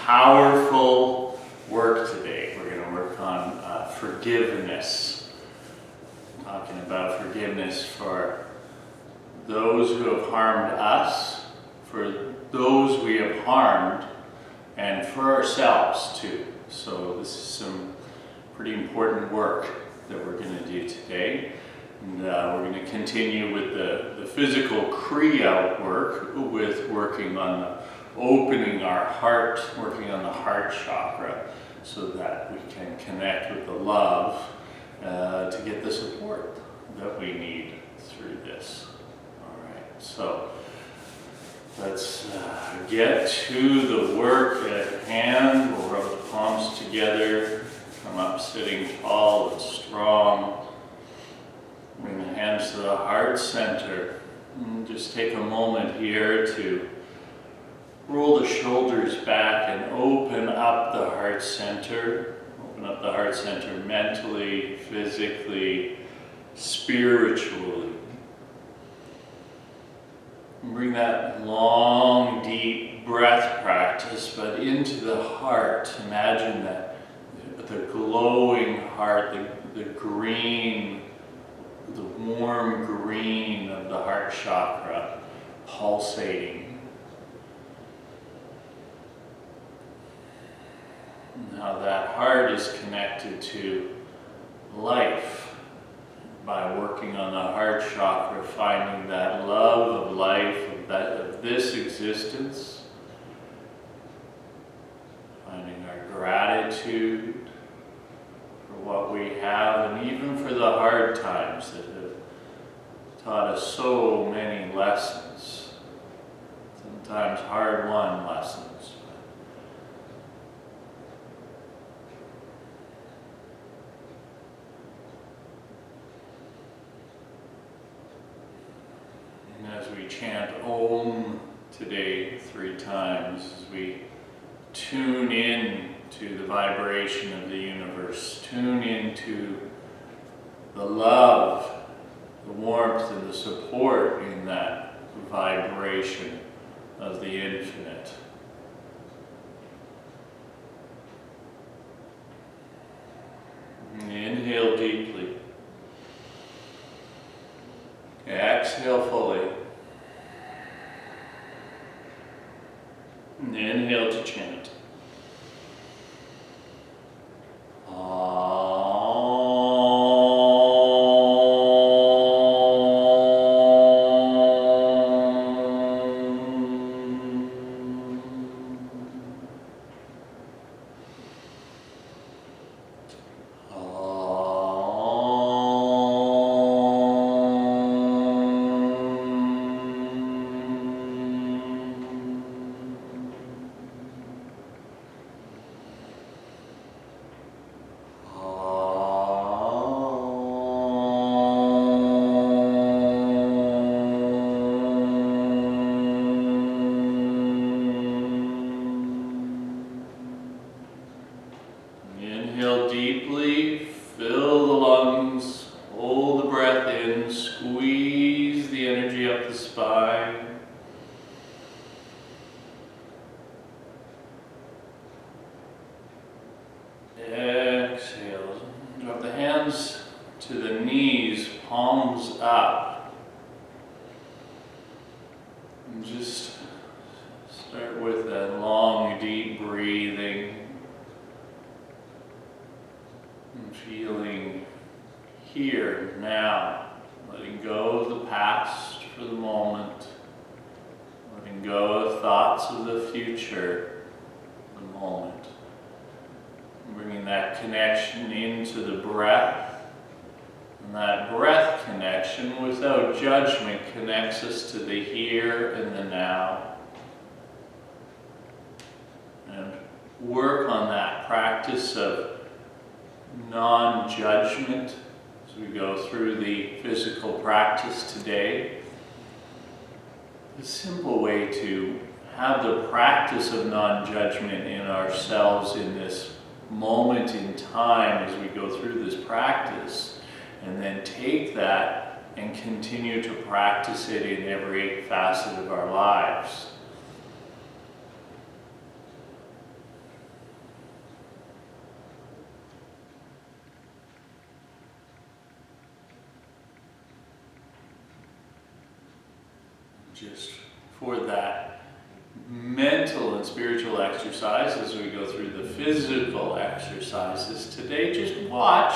powerful work today. We're going to work on forgiveness. Talking about forgiveness for those who have harmed us, for those we have harmed, and for ourselves too. So this is some pretty important work that we're going to do today. And we're going to continue with the physical Kriya work, with working on opening our heart, working on the heart chakra, so that we can connect with the love to get the support that we need through this. All right, so let's get to the work at hand. We'll rub the palms together, come up sitting tall and strong. Bring the hands to the heart center. And just take a moment here to roll the shoulders back and open up the heart center. Open up the heart center mentally, physically, spiritually. And bring that long, deep breath practice, but into the heart. Imagine that the glowing heart, the green, the warm green of the heart chakra pulsating. Now that heart is connected to life by working on the heart chakra, finding that love of life, of this existence, finding our gratitude for what we have, and even for the hard times that have taught us so many lessons, sometimes hard-won lessons. And as we chant Om today 3 times, as we tune in to the vibration of the universe, tune into the love, the warmth, and the support in that vibration of the infinite. And inhale deeply. Exhale fully. And inhale to chant. Inhale deeply, fill the lungs, hold the breath in, squeeze the energy up the spine. Exhale, drop the hands to the knees, palms up. And just start with that long, deep breathing. And feeling here, now, letting go of the past for the moment, letting go of thoughts of the future for the moment, and bringing that connection into the breath. And that breath connection, without judgment, connects us to the here and the now. And work on that practice of non-judgment as we go through the physical practice today. A simple way to have the practice of non-judgment in ourselves in this moment in time as we go through this practice, and then take that and continue to practice it in every facet of our lives. just for that mental and spiritual exercise as we go through the physical exercises today. Just watch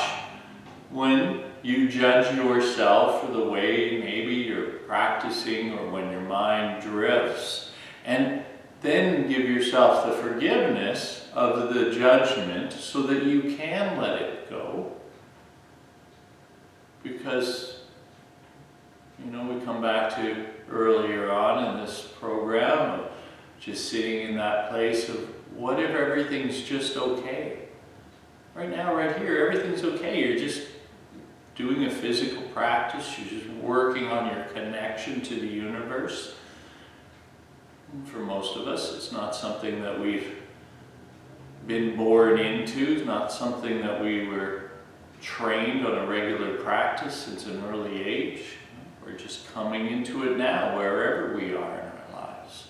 when you judge yourself for the way maybe you're practicing or when your mind drifts, and then give yourself the forgiveness of the judgment so that you can let it go. Because, you know, we come back to earlier on in this program of just sitting in that place of what if everything's just okay? Right now, right here, everything's okay. You're just doing a physical practice. You're just working on your connection to the universe. For most of us, it's not something that we've been born into. It's not something that we were trained on a regular practice since an early age. We're just coming into it now, wherever we are in our lives.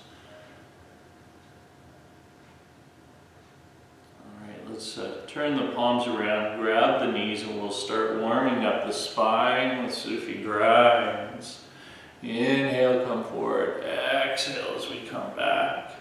All right, let's turn the palms around, grab the knees, and we'll start warming up the spine with Sufi grinds. Inhale, come forward. Exhale as we come back.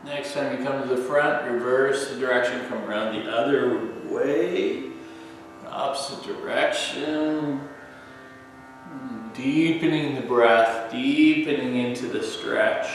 Next time you come to the front, reverse the direction, come around the other way, opposite direction. Deepening the breath, deepening into the stretch.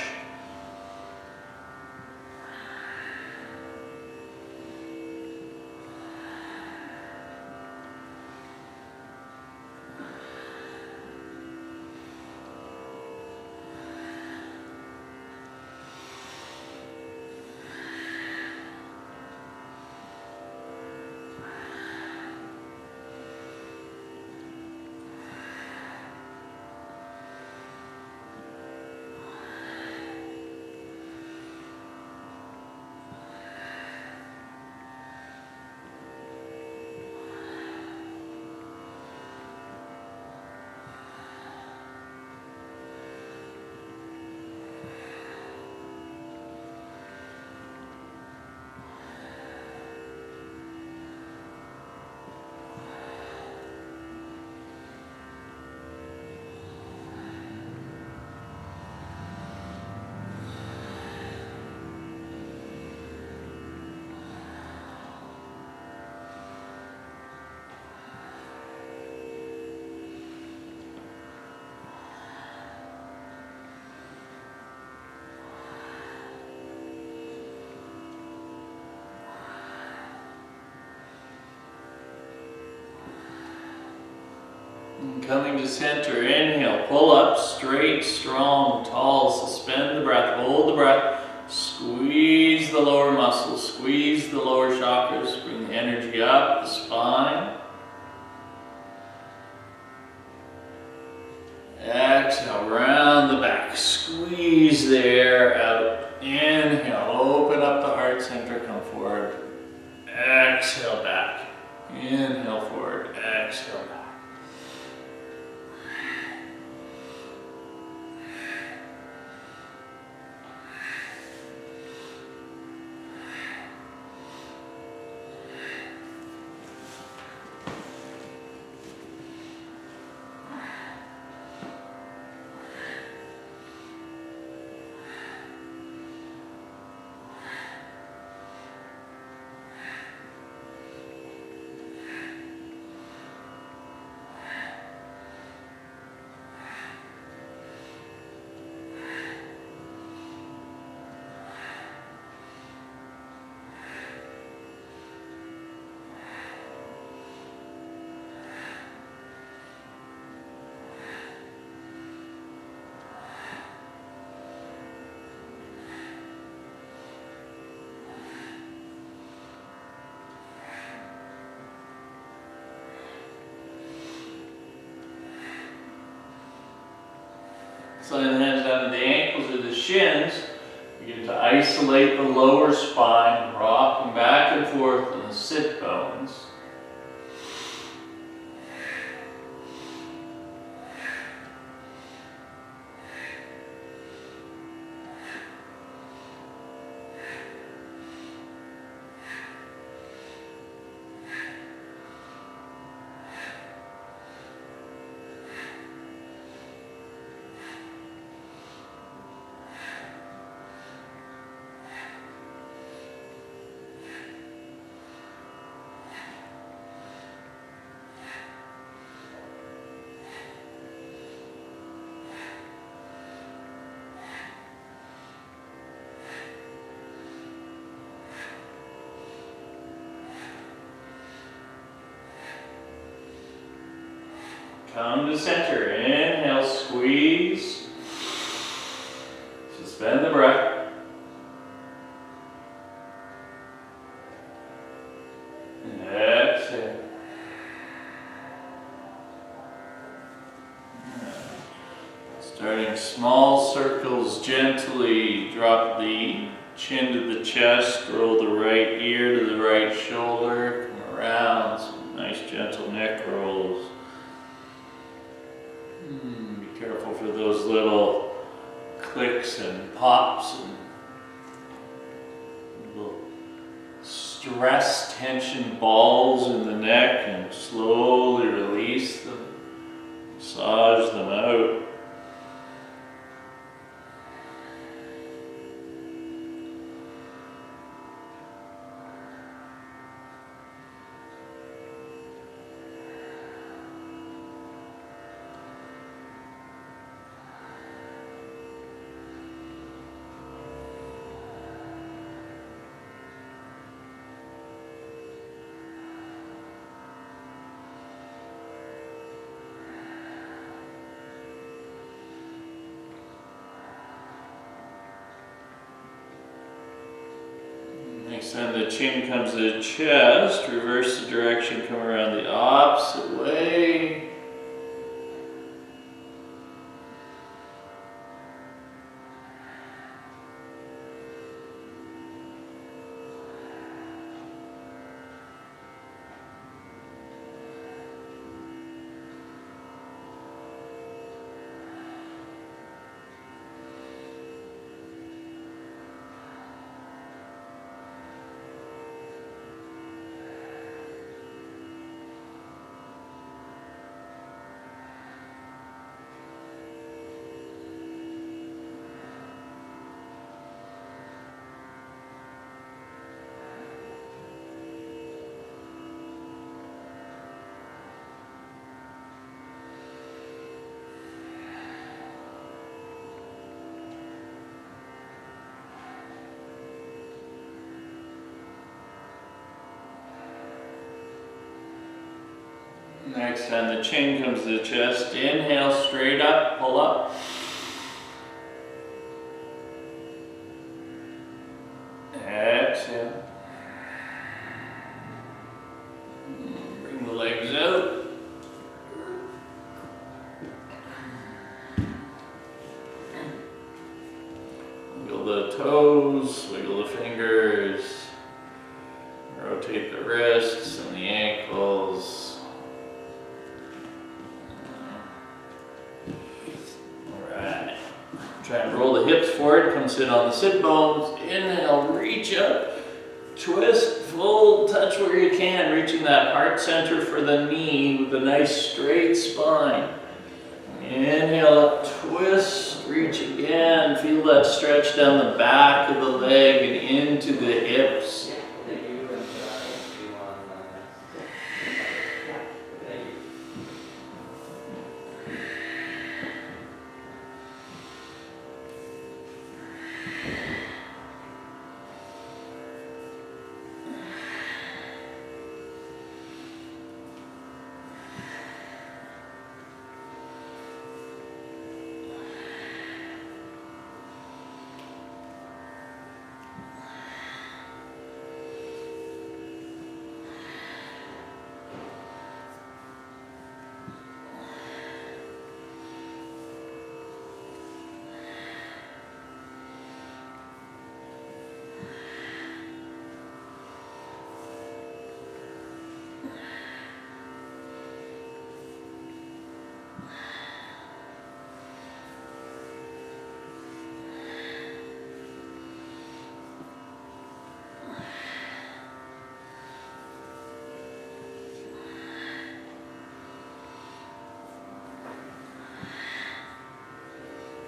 Coming to center, inhale, pull up, straight, strong, tall, suspend the breath, hold the breath, squeeze the lower muscles, squeeze the lower chakras, bring the energy up the spine. Exhale, round the back, squeeze the air out, inhale, open up the heart center, come forward, exhale back, inhale forward, exhale back. Sliding the hands down to the ankles or the shins. Begin to isolate the lower spine, rocking back and forth on the sit bones. Come to center. Inhale, squeeze. Suspend the breath. And exhale. Starting small circles, gently drop the chin to the chest, roll the right ear to the right shoulder, come around, some nice gentle neck rolls. Be careful for those little clicks and pops and little stress tension balls in the neck, and slowly release them, massage them out. Next time the chin comes to the chest, reverse the direction, come around the opposite way. Next time the chin comes to the chest, inhale straight up, pull up. Exhale. Bring the legs out. Wiggle the toes, wiggle the fingers. Rotate the wrists and the ankles. Try and roll the hips forward, come sit on the sit bones. Inhale, reach up, twist, fold, touch where you can, reaching that heart center for the knee with a nice straight spine. Inhale up, twist, reach again, feel that stretch down the back of the leg and into the hips.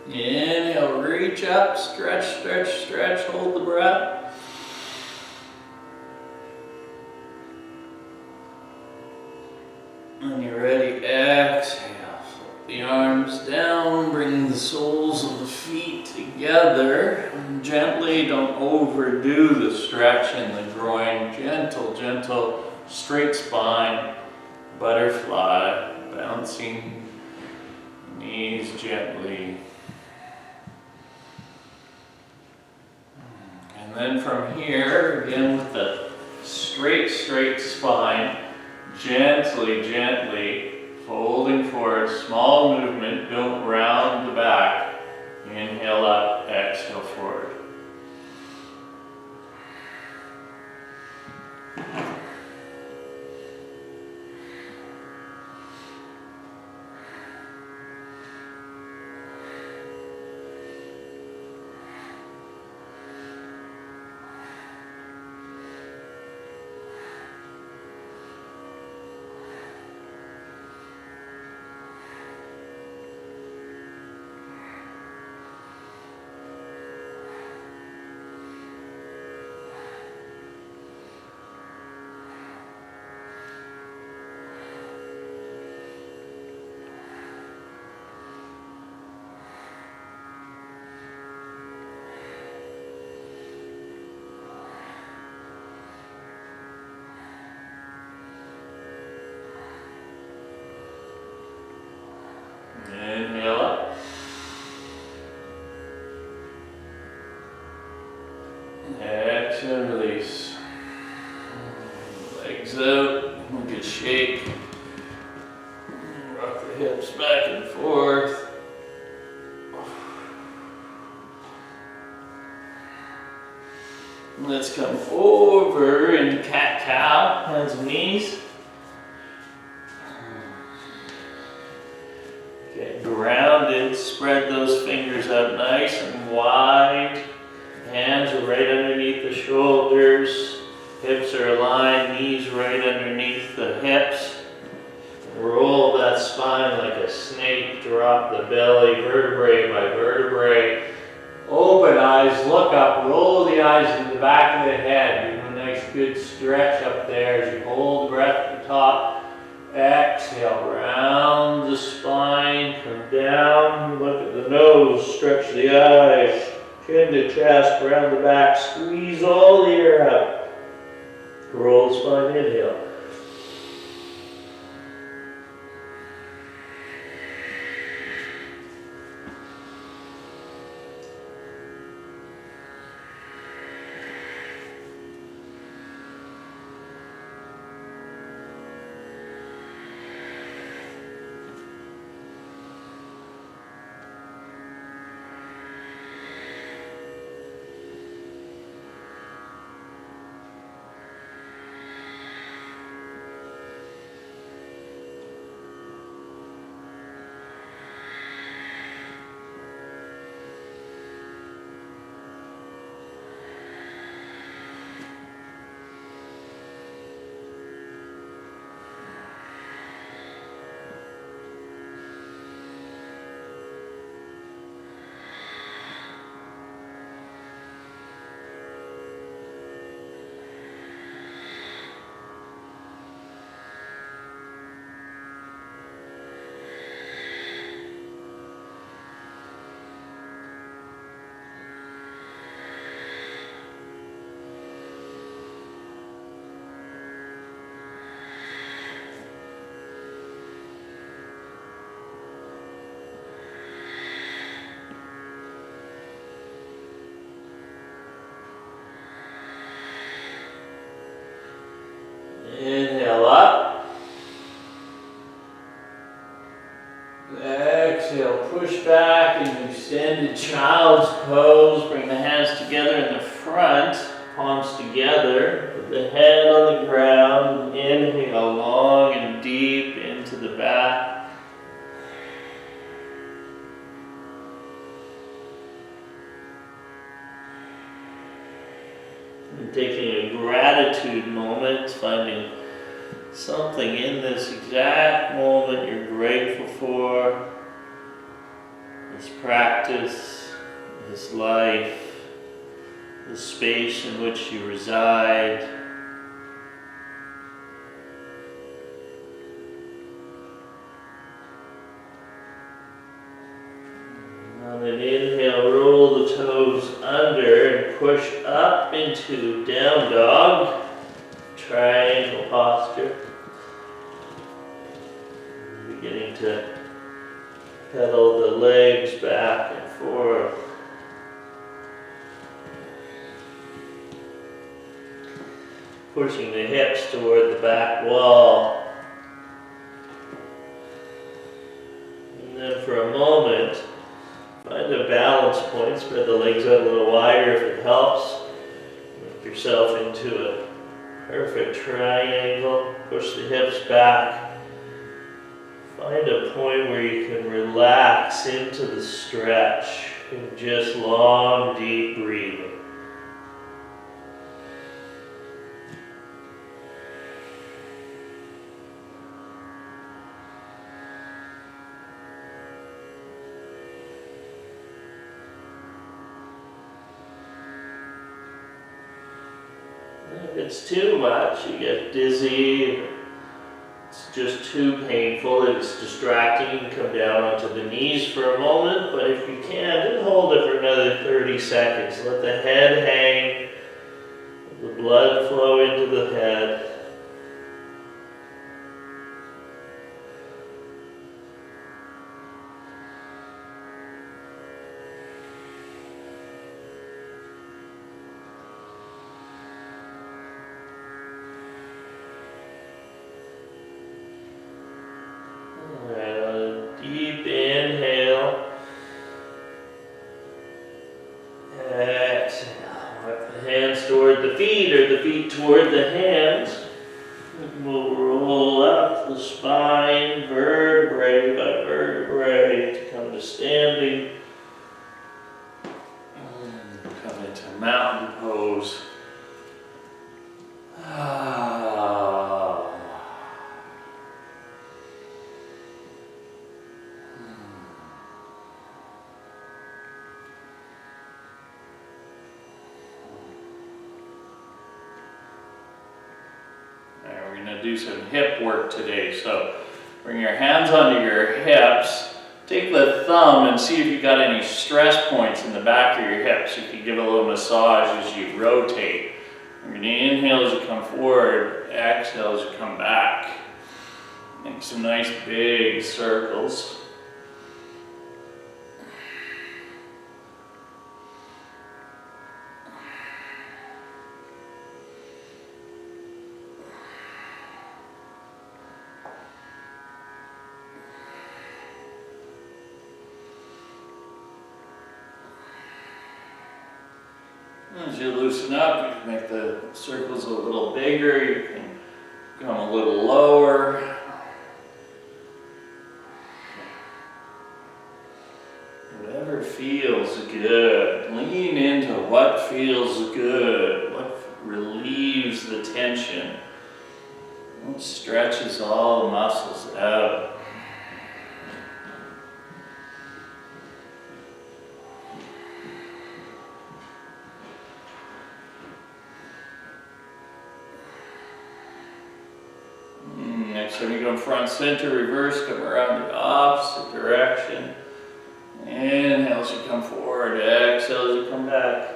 Inhale, reach up, stretch, stretch, stretch, hold the breath. When you're ready, exhale. Flip the arms down, bring the soles of the feet together. And gently, don't overdo the stretch in the groin. Gentle, gentle, straight spine, butterfly, bouncing knees gently. And then from here, again with the straight spine, gently, gently folding forward, small movement, don't round the back. Inhale up, exhale forward. Inhale up. Exhale, release. Legs out, good shake. Rock the hips back and forth. Let's come over into cat-cow, hands and knees. Get grounded, spread those fingers out nice and wide. Hands are right underneath the shoulders. Hips are aligned, knees right underneath the hips. Roll that spine like a snake, drop the belly, vertebrae by vertebrae. Open eyes, look up, roll the eyes to the back of the head. Give a nice good stretch up there as you hold the breath at the top. Exhale, round the spine, come down, look at the nose, stretch the eyes, chin to chest, round the back, squeeze all the air out. Roll the spine, inhale. Inhale up. Exhale, push back into extended child's pose. Bring the hands together in the front, palms together, put the head on the ground. Inhale long and deep into the back. And taking a gratitude moment, finding something in this exact moment you're grateful for. This this practice, this life, the space in which you reside. On an inhale, roll the toes under and push up into down dog, triangle posture. Beginning to pedal the legs back and forth. Pushing the hips toward the back wall. And then for a moment, find a balance point. Spread the legs out a little wider if it helps. Work yourself into a perfect triangle. Push the hips back. Find a point where you can relax into the stretch in just long, deep breathing. If it's too much, you get dizzy, it's just too painful, it's distracting, you can come down onto the knees for a moment, but if you can, then hold it for another 30 seconds. Let the head hang, let the blood flow into the head. Deep inhale. Exhale. Wipe the hands toward the feet or the feet toward the hands. And we'll roll up the spine vertebrae by vertebrae to come to standing. Come into mountain pose. We're going to do some hip work today, so bring your hands onto your hips, take the thumb and see if you got any stress points in the back of your hips. You can give a little massage as you rotate. You're going to inhale as you come forward, exhale as you come back. Make some nice big circles. As you loosen up, you can make the circles a little bigger, you can come a little lower. Whatever feels good. Lean into what feels good, what relieves the tension, what stretches all the muscles out. Next time you go front center, reverse, come around the opposite direction. Inhale as you come forward, exhale as you come back.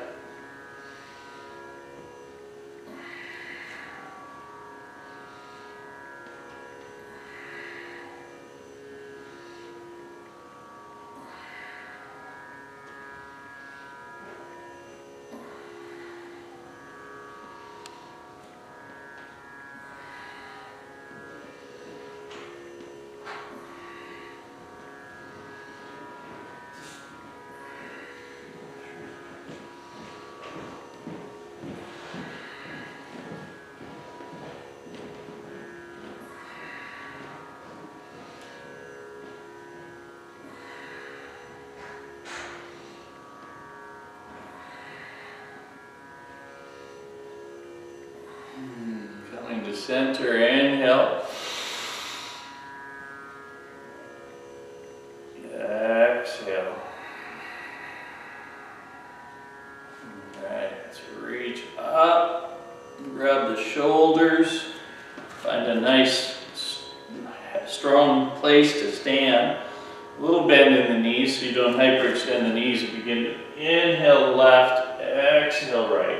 Coming to center, inhale. Exhale. grab the shoulders, find a nice strong place to stand. A little bend in the knees so you don't hyperextend the knees. You begin to inhale left, exhale right.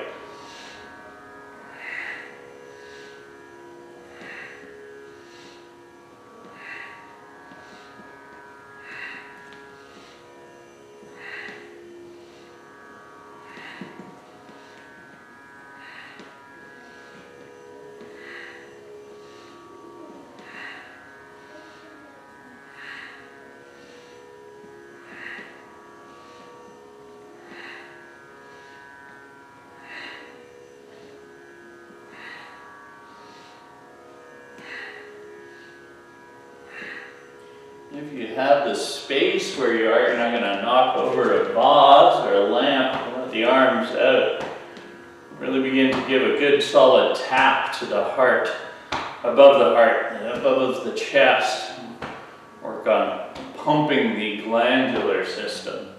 If you have the space where you are, you're not going to knock over a vase or a lamp and let the arms out. Really begin to give a good solid tap to the heart, above the heart, and above the chest. Work on pumping the glandular system.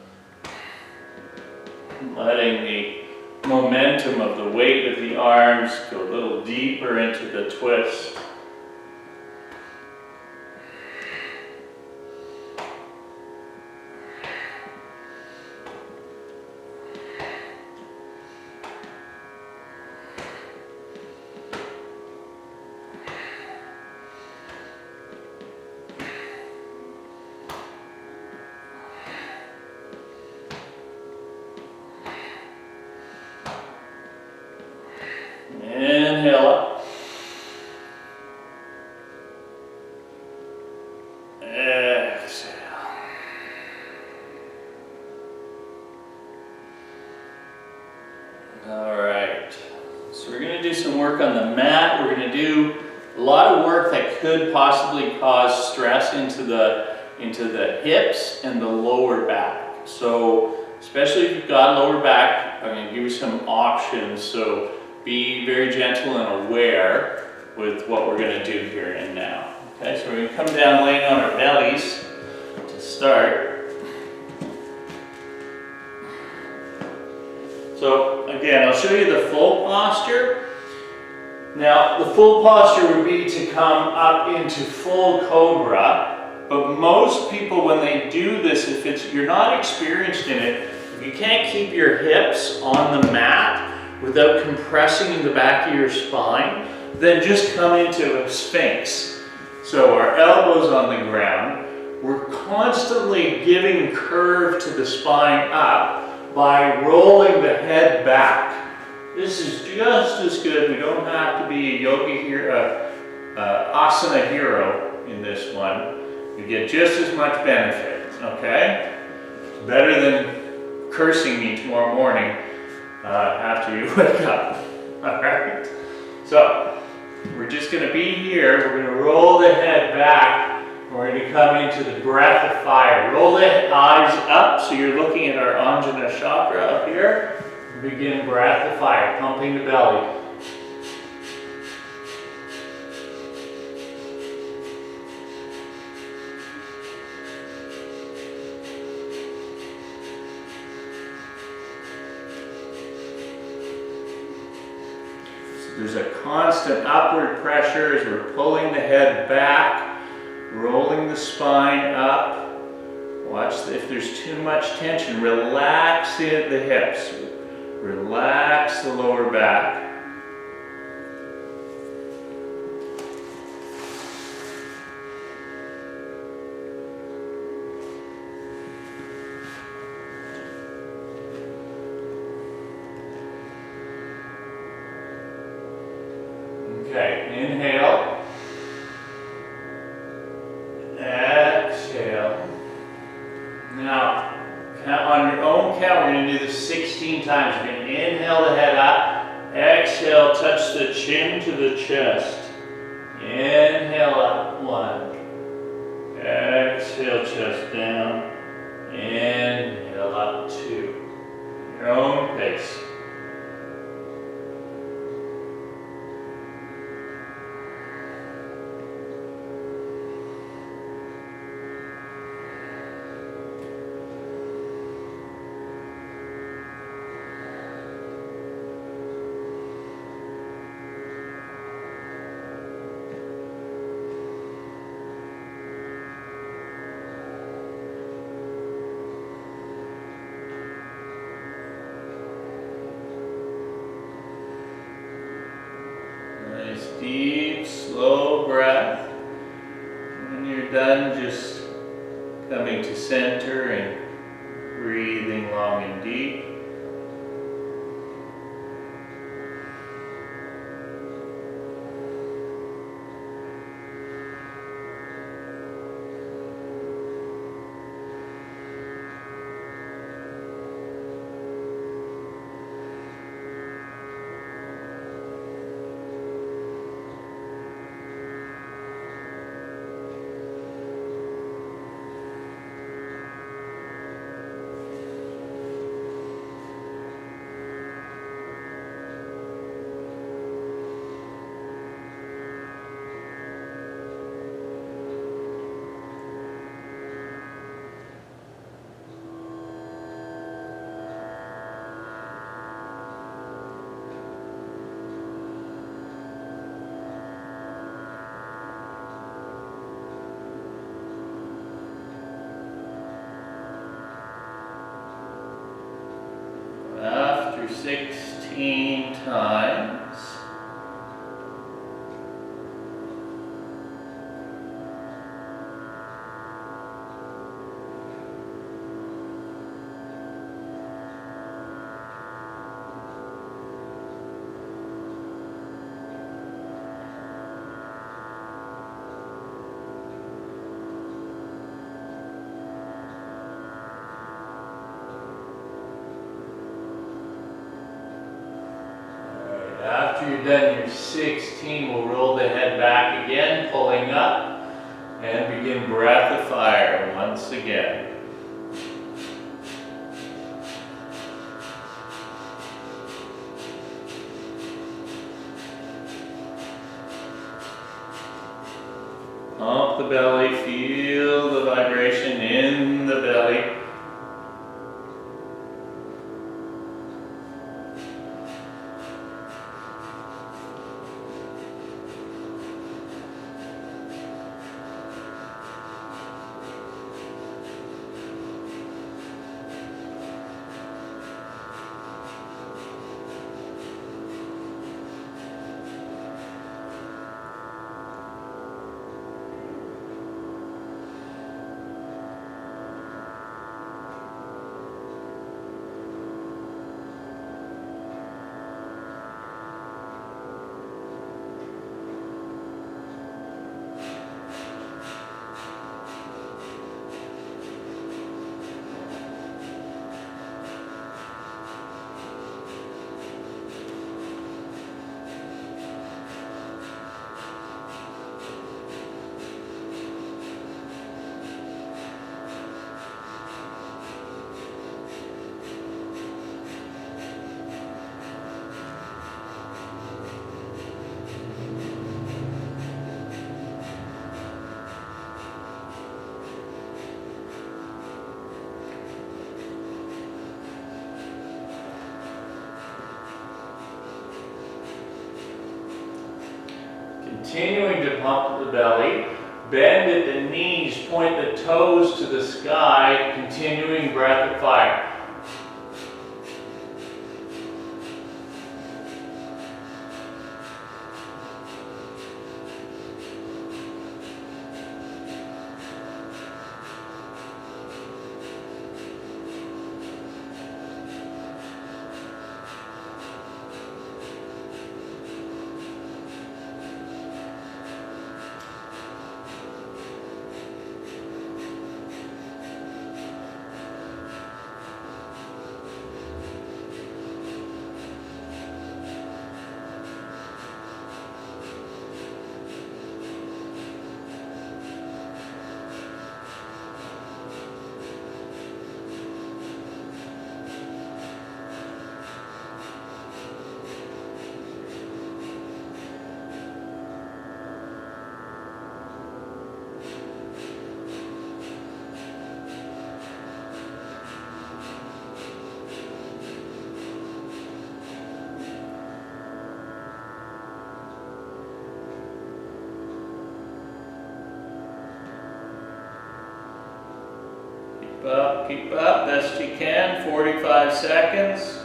Letting the momentum of the weight of the arms go a little deeper into the twist. Inhale up. Exhale. All right. So we're going to do some work on the mat. We're going to do a lot of work that could possibly cause stress into the hips and the lower back. So especially if you've got lower back, I'm going to give you some options. So be very gentle and aware with what we're going to do here and now. Okay, so we're going to come down laying on our bellies to start. So again, I'll show you the full posture. Now, the full posture would be to come up into full cobra, but most people when they do this, if you're not experienced in it, if you can't keep your hips on the mat without compressing in the back of your spine, then just come into a sphinx. So our elbows on the ground, we're constantly giving curve to the spine up by rolling the head back. This is just as good. We don't have to be a yogi here, asana hero in this one. You get just as much benefit, okay? It's better than cursing me tomorrow morning after you wake up. All right. So we're just going to be here. We're going to roll the head back. We're going to come into the breath of fire. Roll the eyes up so you're looking at our Anjana chakra up here. Begin breath of fire, pumping the belly. There's a constant upward pressure as we're pulling the head back, rolling the spine up. Watch if there's too much tension, relax the hips, relax the lower back. Okay, inhale. Exhale. Now, on your own count, we're going to do this 16 times. You're going to inhale the head up. Exhale, touch the chin to the chest. Inhale up, 1. Exhale, chest down. Inhale up, 2. Your own pace. deep, slow breath. When you're done, just coming to center and breathing long and deep. After 16 times, after you're done your 16, we'll roll the head back again, pulling up, and begin breath of fire once again. Pump the belly, feel the vibration in the belly. Continuing to pump the belly, bend at the knees, point the toes to the sky, continuing breath of fire. Keep up best you can, 45 seconds.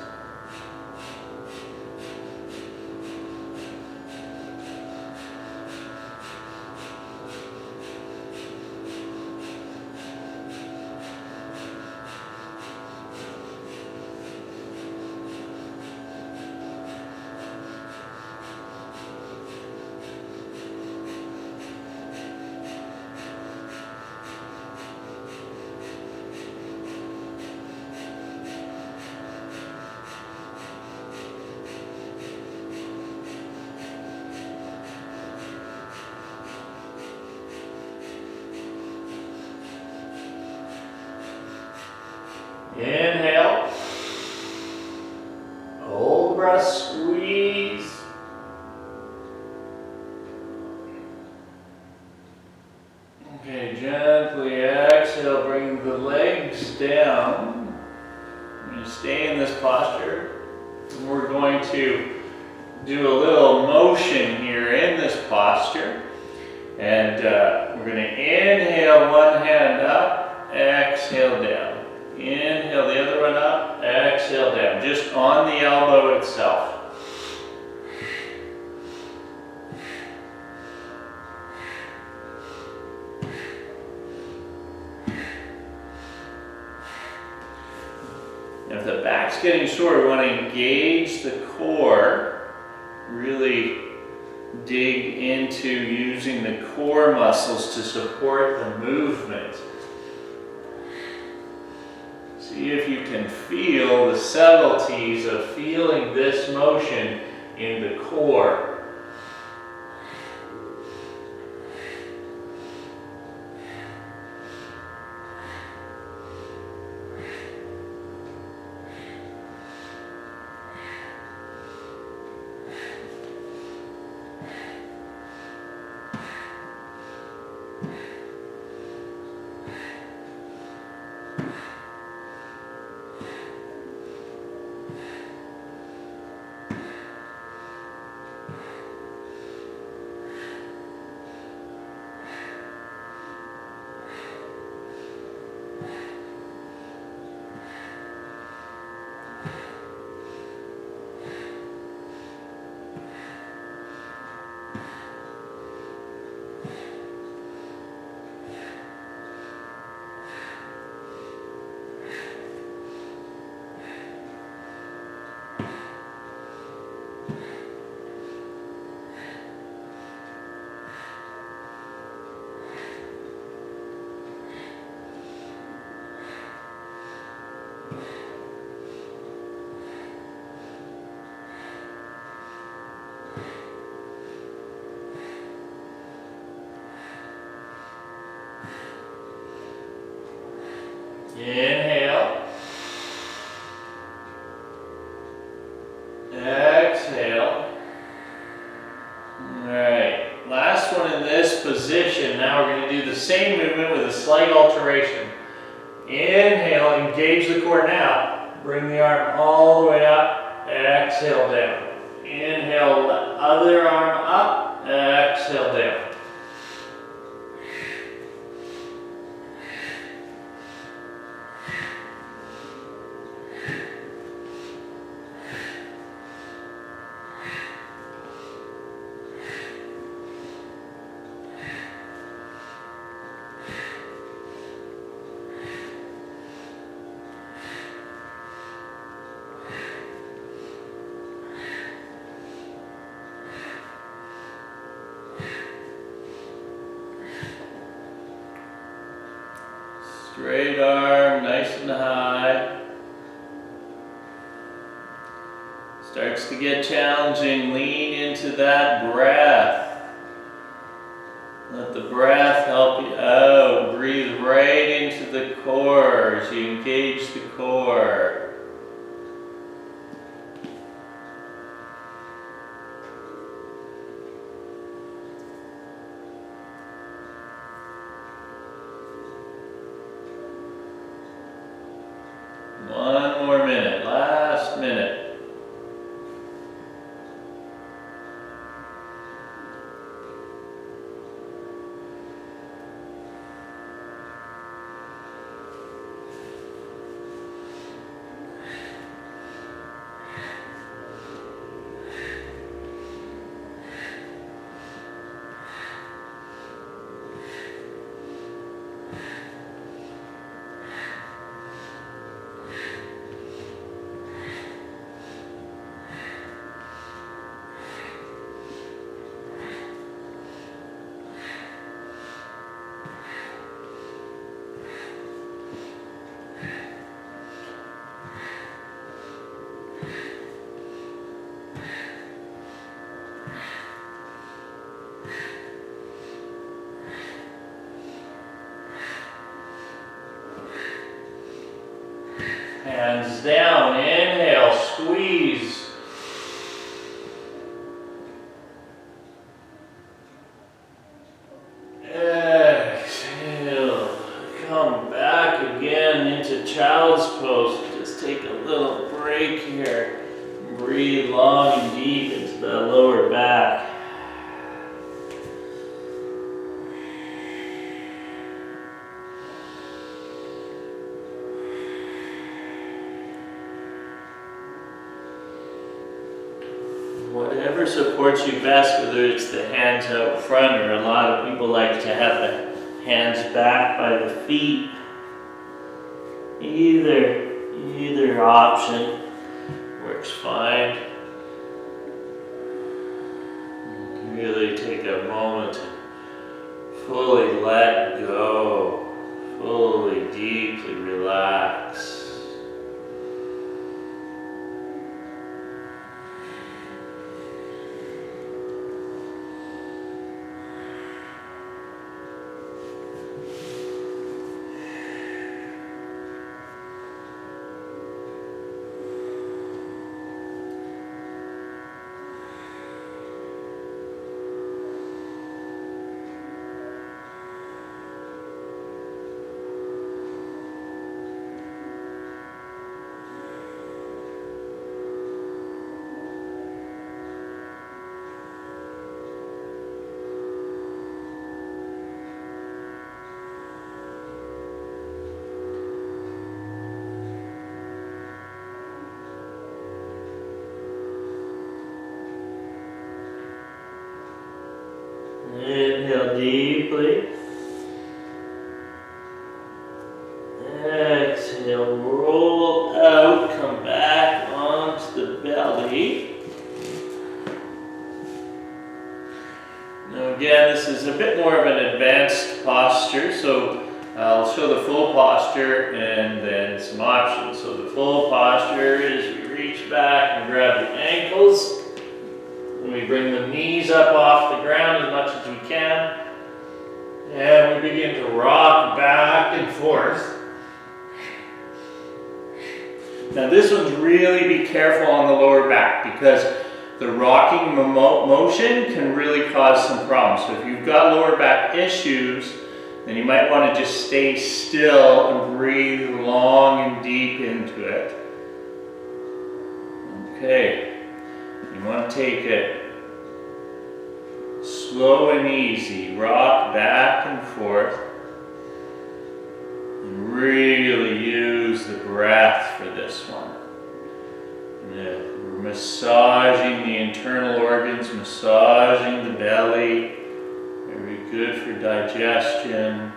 down. We're going to stay in this posture. And we're going to do a little motion here in this posture. And we're going to inhale one hand up, exhale down. Inhale the other one up, exhale down. Just on the elbow itself. If the back's getting sore, we want to engage the core, really dig into using the core muscles to support the movement. See if you can feel the subtleties of feeling this motion in the core. Inhale. Exhale. Alright, last one in this position. Now we're going to do the same movement with a slight alteration. Inhale, engage the core now. Bring the arm all the way up. Exhale down. Inhale, the other arm up. Exhale down. Straight arm, nice and high. Starts to get challenging. Lean into that breath. Let the breath help you out. Breathe right into the core as you engage the core. One more minute, last minute. Hands down, inhale, squeeze. Exhale, come back again into child's pose. Just take a little break here. Breathe long and deep into the lower back. Whatever supports you best, whether it's the hands out front, or a lot of people like to have the hands back by the feet. Either option works fine. Really take a moment to fully let go, fully, deeply relax. Inhale deeply. Exhale, roll out, come back onto the belly. Now again, this is a bit more of an advanced posture, so I'll show the full posture and then some options. So the full posture is we reach back and grab the ankles. And we bring the knees up off the ground as much as we can. And we begin to rock back and forth. Now this one's really be careful on the lower back, because the rocking motion can really cause some problems. So if you've got lower back issues, then you might want to just stay still and breathe long and deep into it. Okay. You want to take it slow and easy, rock back and forth, and really use the breath for this one. We're massaging the internal organs, massaging the belly, very good for digestion.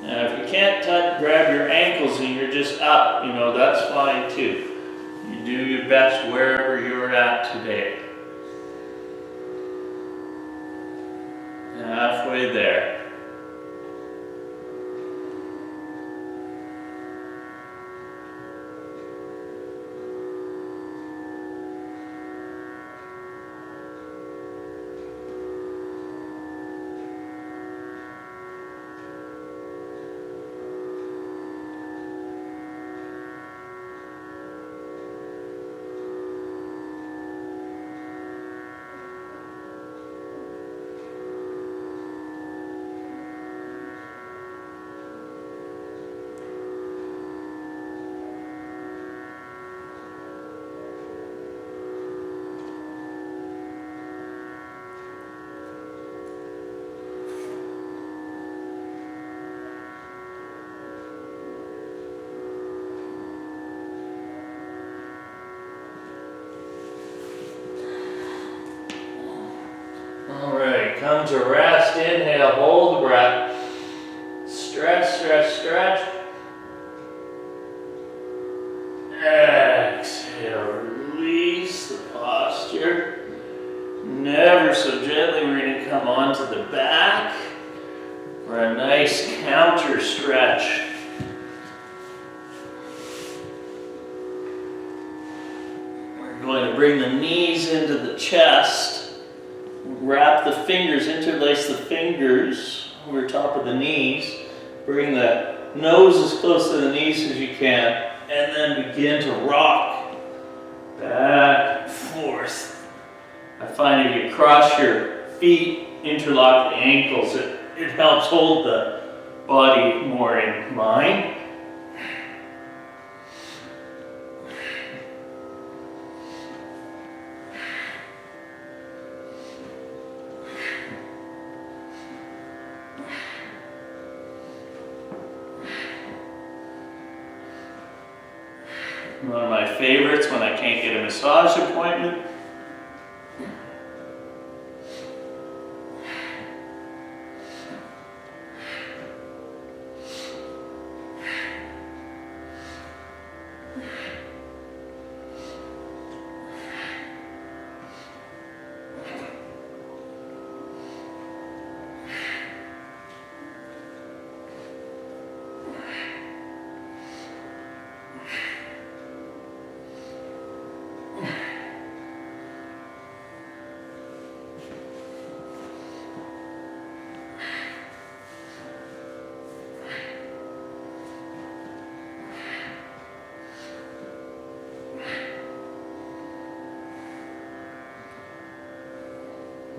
Now, if you can't grab your ankles and you're just up, that's fine too. You do your best wherever you're at today. Halfway there. Come to rest, inhale, hold the breath. Stretch, stretch, stretch. Exhale, release the posture. Never so gently, we're going to come onto the back for a nice counter stretch. We're going to bring the knees into the chest. Wrap the fingers, interlace the fingers over top of the knees. Bring the nose as close to the knees as you can, and then begin to rock I find if you cross your feet, interlock the ankles, it helps hold the body more in line. One of my favorites when I can't get a massage appointment.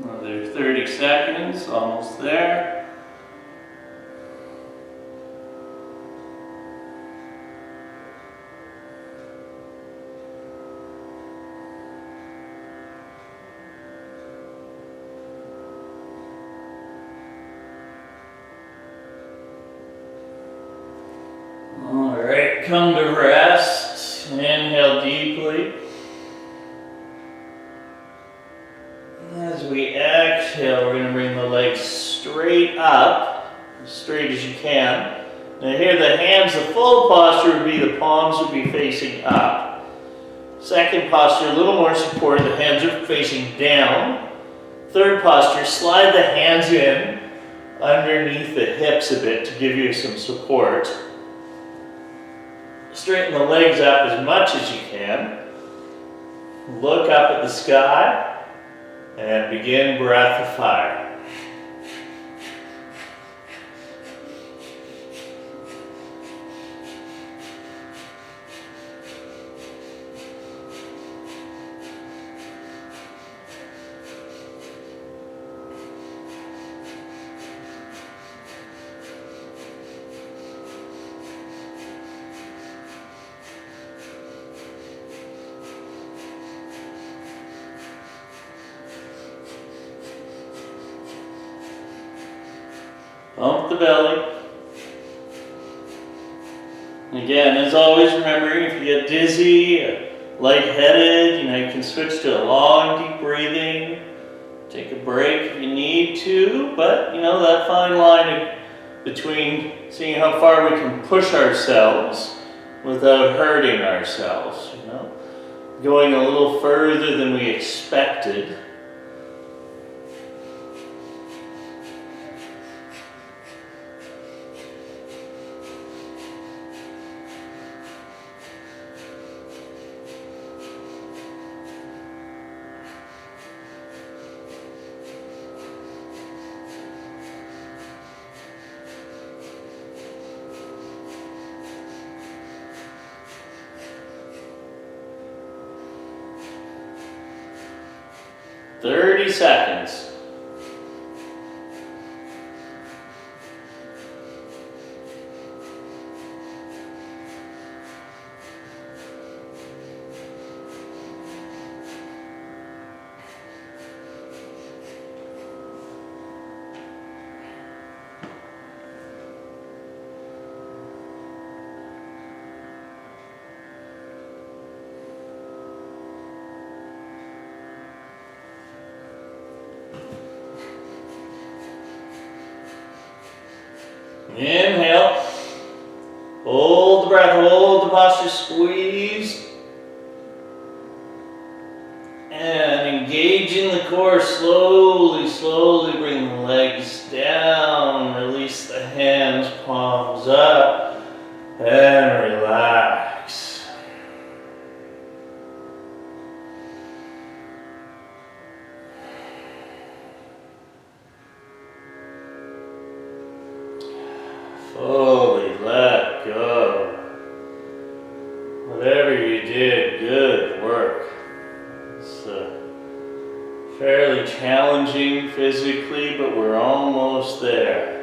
Another 30 seconds, almost there. All right, come to rest. Inhale deeply. As we exhale, we're going to bring the legs straight up, as straight as you can. Now here the hands, the full posture would be the palms would be facing up. Second posture, a little more support, the hands are facing down. Third posture, slide the hands in underneath the hips a bit to give you some support. Straighten the legs up as much as you can. Look up at the sky. And begin breath of fire. Pump the belly. Again, as always, remembering if you get dizzy, lightheaded, you can switch to a long, deep breathing. Take a break if you need to, but that fine line between seeing how far we can push ourselves without hurting ourselves, going a little further than we expected. Thirty seconds. Inhale. Hold the breath, hold the posture, squeeze. And engage in the core. Slowly, slowly bring the legs down. Release the hands, palms up. And relax. Fully let go. Whatever you did, good work. fairly challenging physically, but we're almost there.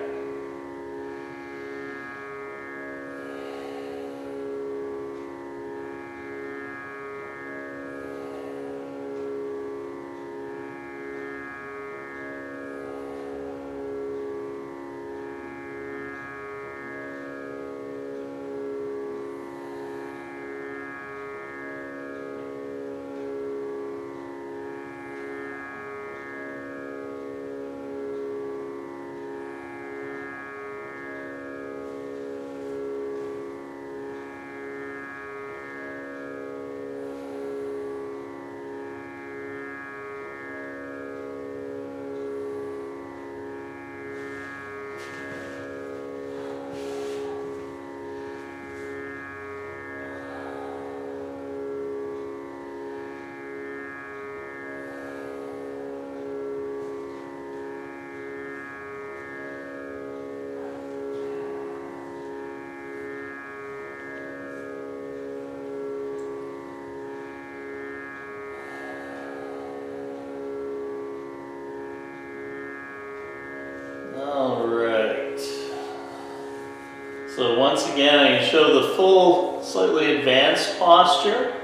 So once again, I can show the full, slightly advanced posture,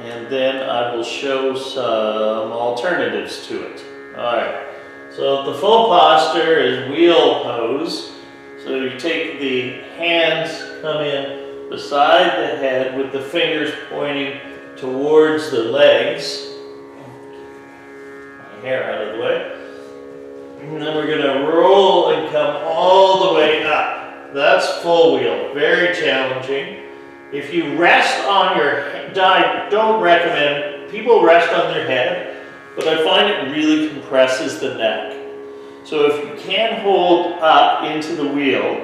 and then I will show some alternatives to it. All right, so the full posture is wheel pose. So you take the hands, come in beside the head with the fingers pointing towards the legs. My hair out of the way. And then we're gonna roll and come all the way up. That's full wheel, very challenging. If you rest on your head, I don't recommend, people rest on their head, but I find it really compresses the neck. So if you can hold up into the wheel,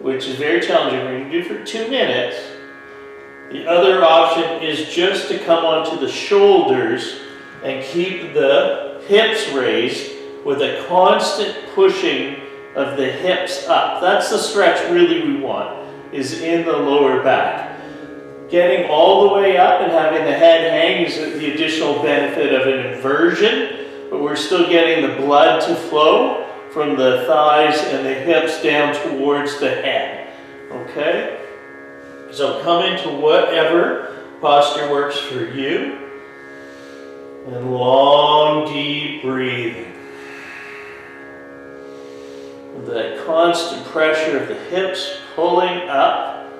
which is very challenging, we're gonna do for 2 minutes. The other option is just to come onto the shoulders and keep the hips raised with a constant pushing of the hips up. That's the stretch really we want, is in the lower back. Getting all the way up and having the head hang is the additional benefit of an inversion, but we're still getting the blood to flow from the thighs and the hips down towards the head. Okay? So come into whatever posture works for you. And long, deep breathing. That constant pressure of the hips pulling up,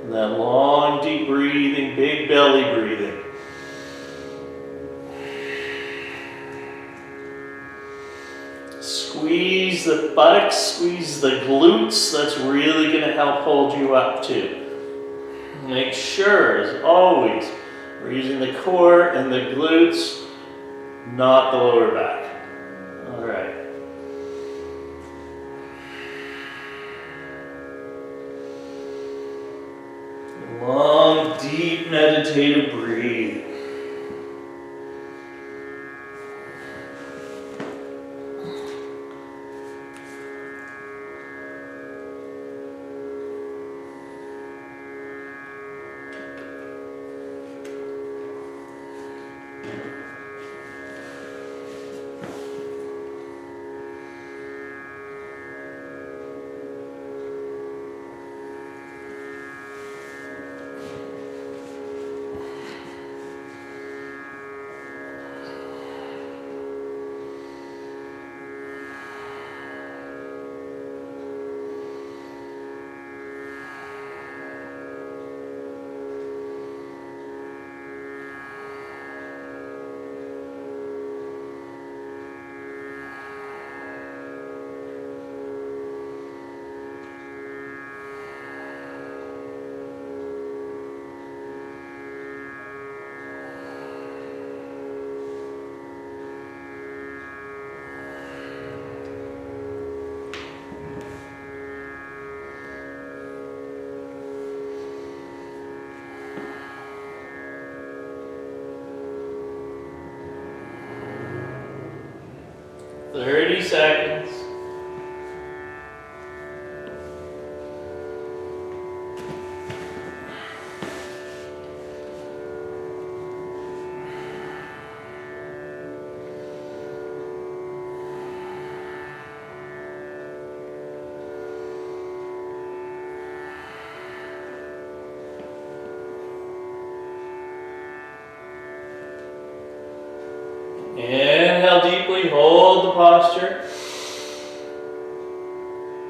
and that long, deep breathing, big belly breathing. Squeeze the buttocks, squeeze the glutes. That's really going to help hold you up too. Make sure, as always, we're using the core and the glutes, not the lower back. All right. Long, deep, meditative breathing. Seconds. Inhale deeply, hold the posture.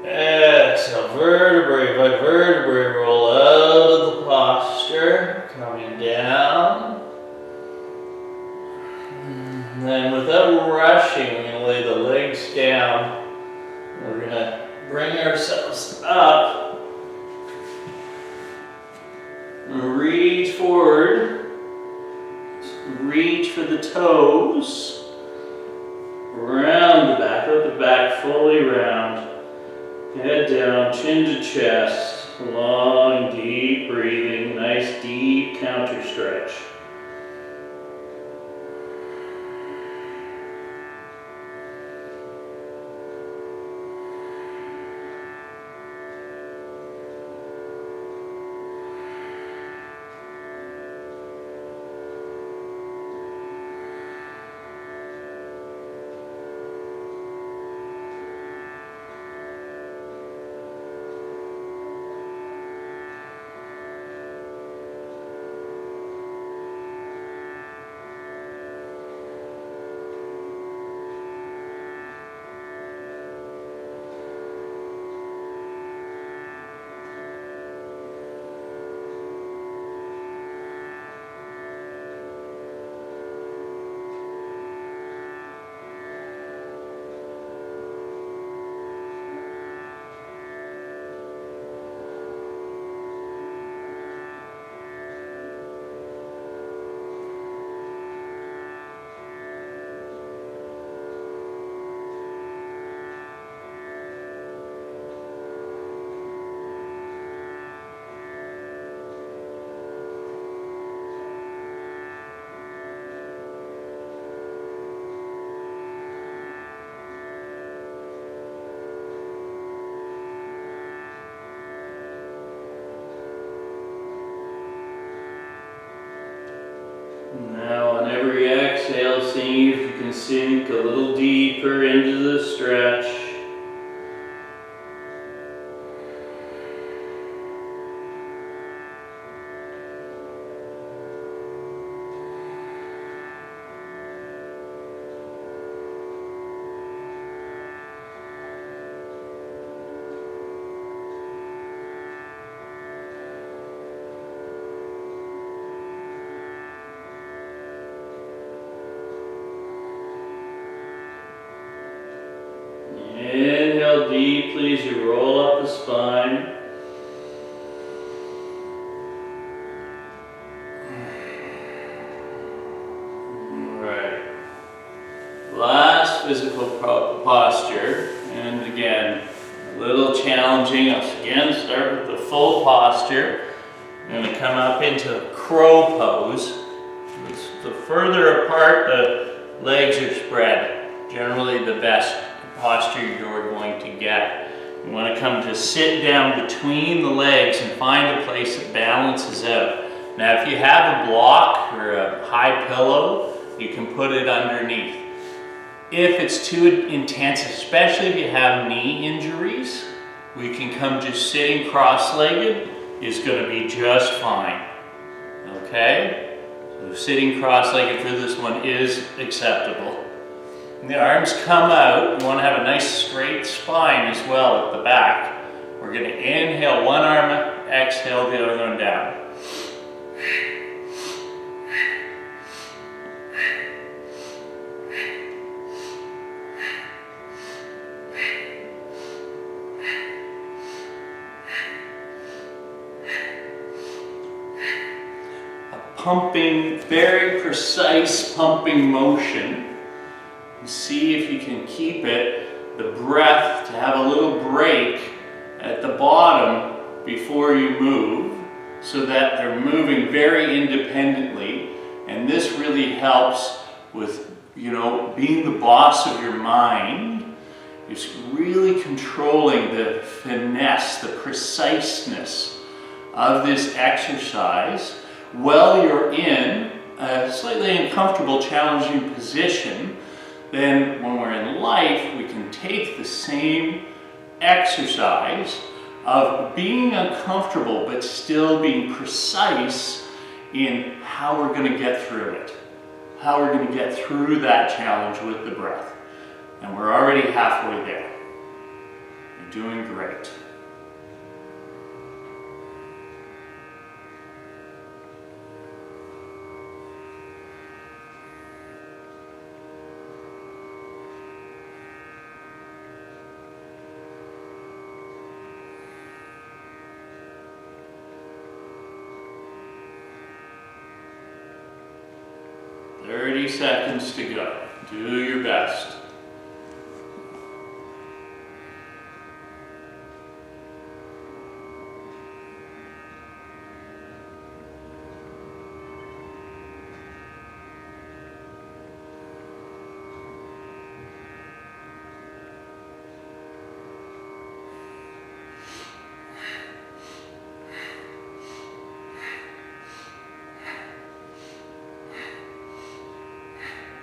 Exhale, vertebrae by vertebrae, roll out of the posture, coming down. And then without rushing, we're going to lay the legs down. We're going to bring ourselves up. Reach forward. Reach for the toes. Round the back, let the back fully round. Head down, chin to chest. Long, deep breathing. Nice, deep counter stretch. Now on every exhale, see if you can sink a little deeper into the stretch. Inhale deeply as you roll up the spine. Alright. Last physical posture, and again, a little challenging. I'll again start with the full posture. I'm going to come up into crow pose. The further apart the legs are spread, generally the best posture you're going to get. You want to come to sit down between the legs and find a place that balances out. Now if you have a block or a high pillow, you can put it underneath. If it's too intense, especially if you have knee injuries, we can come just sitting cross-legged is going to be just fine. Okay? So sitting cross-legged for this one is acceptable. The arms come out. You want to have a nice straight spine as well at the back. We're going to inhale one arm, exhale the other one down. A pumping, very precise pumping motion. See if you can keep it, the breath, to have a little break at the bottom before you move, so that they're moving very independently. And this really helps with, being the boss of your mind. It's really controlling the finesse, the preciseness of this exercise while you're in a slightly uncomfortable, challenging position. Then when we're in life, we can take the same exercise of being uncomfortable but still being precise in how we're going to get through it. how we're going to get through that challenge with the breath. And we're already halfway there. You're doing great. "30 seconds to go. Do your best."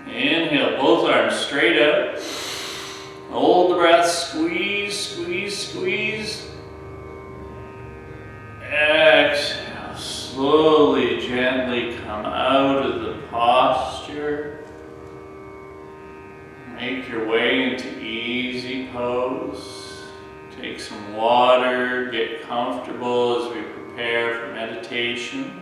Inhale, both arms straight out. Hold the breath, squeeze, squeeze, squeeze. Exhale, slowly, gently come out of the posture. Make your way into easy pose. Take some water, get comfortable as we prepare for meditation.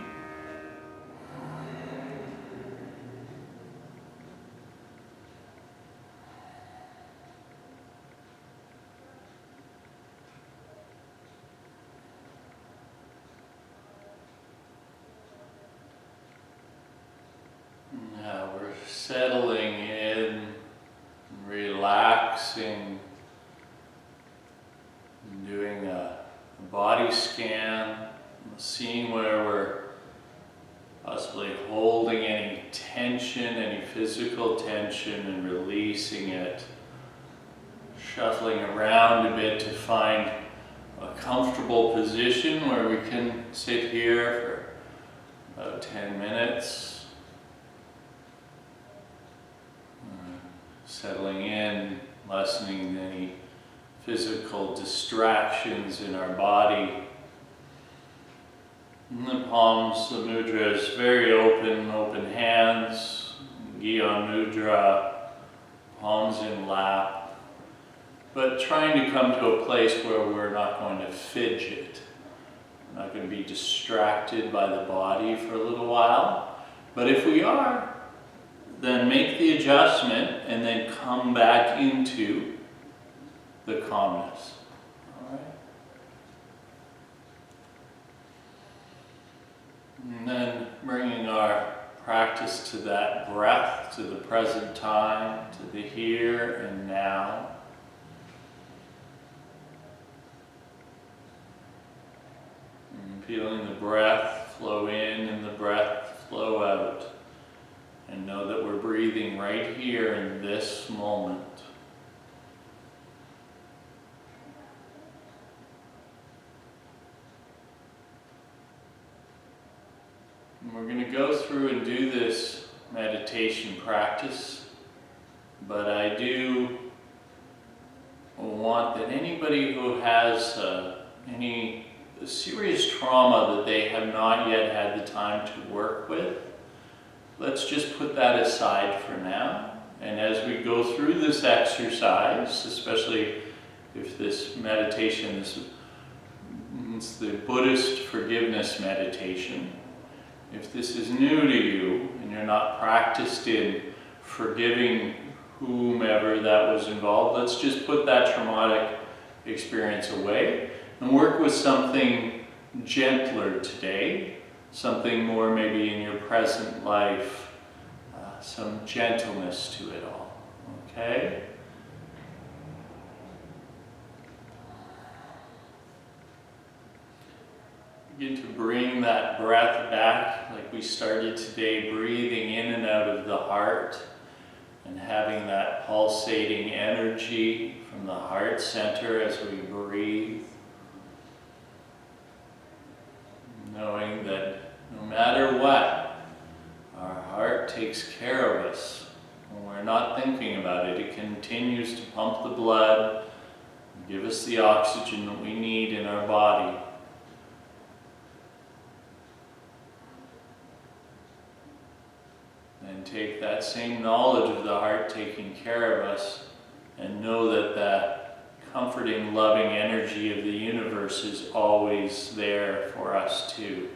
Now we're settling in, relaxing, doing a body scan, seeing where we're possibly holding any tension, any physical tension, and releasing it. Shuffling around a bit to find a comfortable position where we can sit here for about 10 minutes. Settling in, lessening any physical distractions in our body. And the palms, the mudra is very open hands, Gyan mudra, palms in lap. But trying to come to a place where we're not going to fidget. We're not going to be distracted by the body for a little while. But if we are, then make the adjustment and then come back into the calmness. All right? And then bringing our practice to that breath, to the present time, to the here and now. And feeling the breath flow in and the breath flow out. And know that we're breathing right here in this moment. And we're going to go through and do this meditation practice, but I do want that anybody who has any serious trauma that they have not yet had the time to work with, let's just put that aside for now. And as we go through this exercise, especially if this meditation is it's the Buddhist forgiveness meditation, if this is new to you and you're not practiced in forgiving whomever that was involved, let's just put that traumatic experience away and work with something gentler today. Something more maybe in your present life, some gentleness to it all, okay? Begin to bring that breath back like we started today, breathing in and out of the heart and having that pulsating energy from the heart center as we breathe. Knowing that no matter what, our heart takes care of us. When we're not thinking about it, it continues to pump the blood, and give us the oxygen that we need in our body. And take that same knowledge of the heart taking care of us and know that that comforting, loving energy of the universe is always there for us too.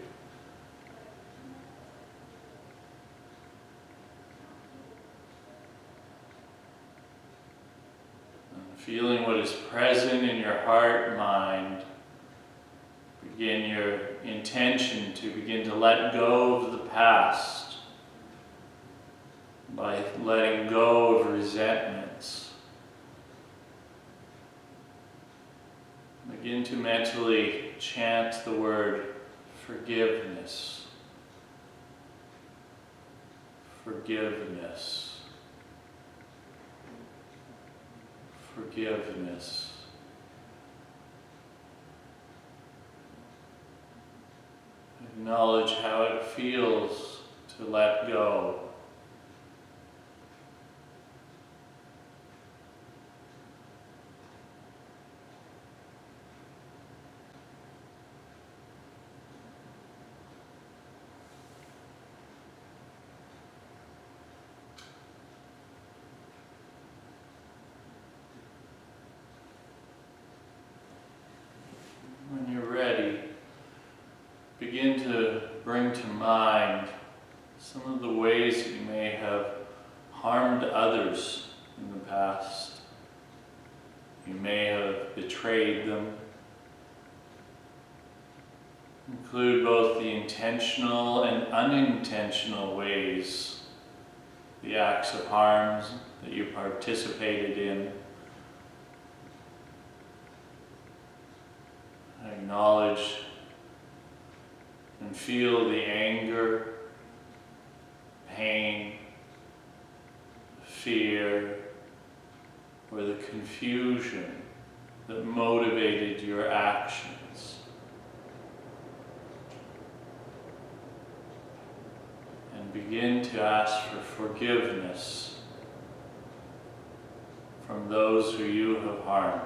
And feeling what is present in your heart and mind, begin your intention to begin to let go of the past by letting go of resentments. Begin to mentally chant the word forgiveness. Forgiveness. Forgiveness. Acknowledge how it feels to let go. When you're ready, begin to bring to mind some of the ways that you may have harmed others in the past. You may have betrayed them. Include both the intentional and unintentional ways, the acts of harm that you participated in. Acknowledge and feel the anger, pain, fear, or the confusion that motivated your actions. And begin to ask for forgiveness from those who you have harmed.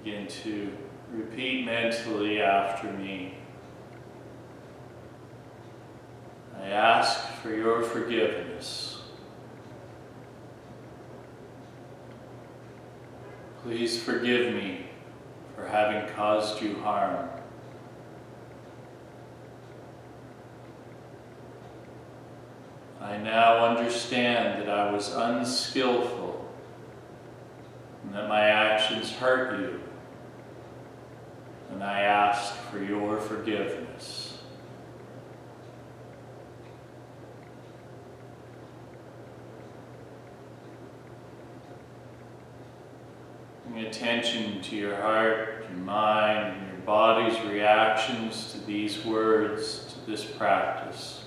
Begin to repeat mentally after me. I ask for your forgiveness. Please forgive me for having caused you harm. I now understand that I was unskillful and that my actions hurt you. And I ask for your forgiveness. Bring attention to your heart, your mind, and your body's reactions to these words, to this practice.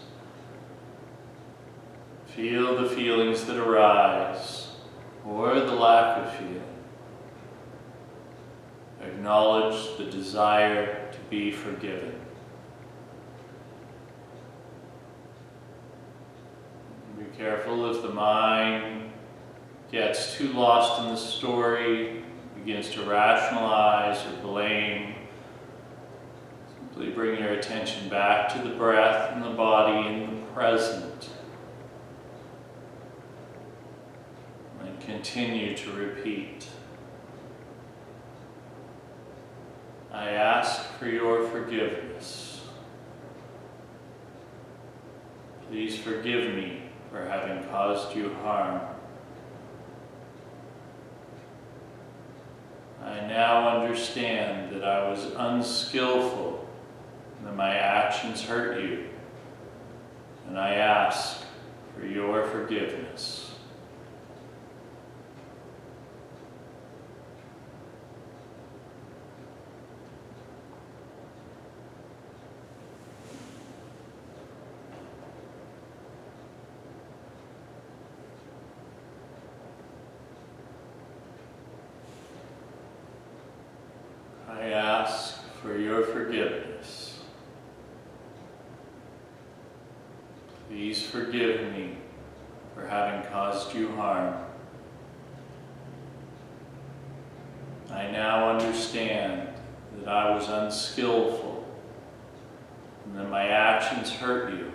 Feel the feelings that arise, or the lack of feeling. Acknowledge the desire to be forgiven. Be careful if the mind gets too lost in the story, begins to rationalize or blame. Simply bring your attention back to the breath and the body in the present. And continue to repeat. I ask for your forgiveness. Please forgive me for having caused you harm. I now understand that I was unskillful and that my actions hurt you, and I ask for your forgiveness. I ask for your forgiveness. Please forgive me for having caused you harm. I I now understand that I was unskillful and that my actions hurt you,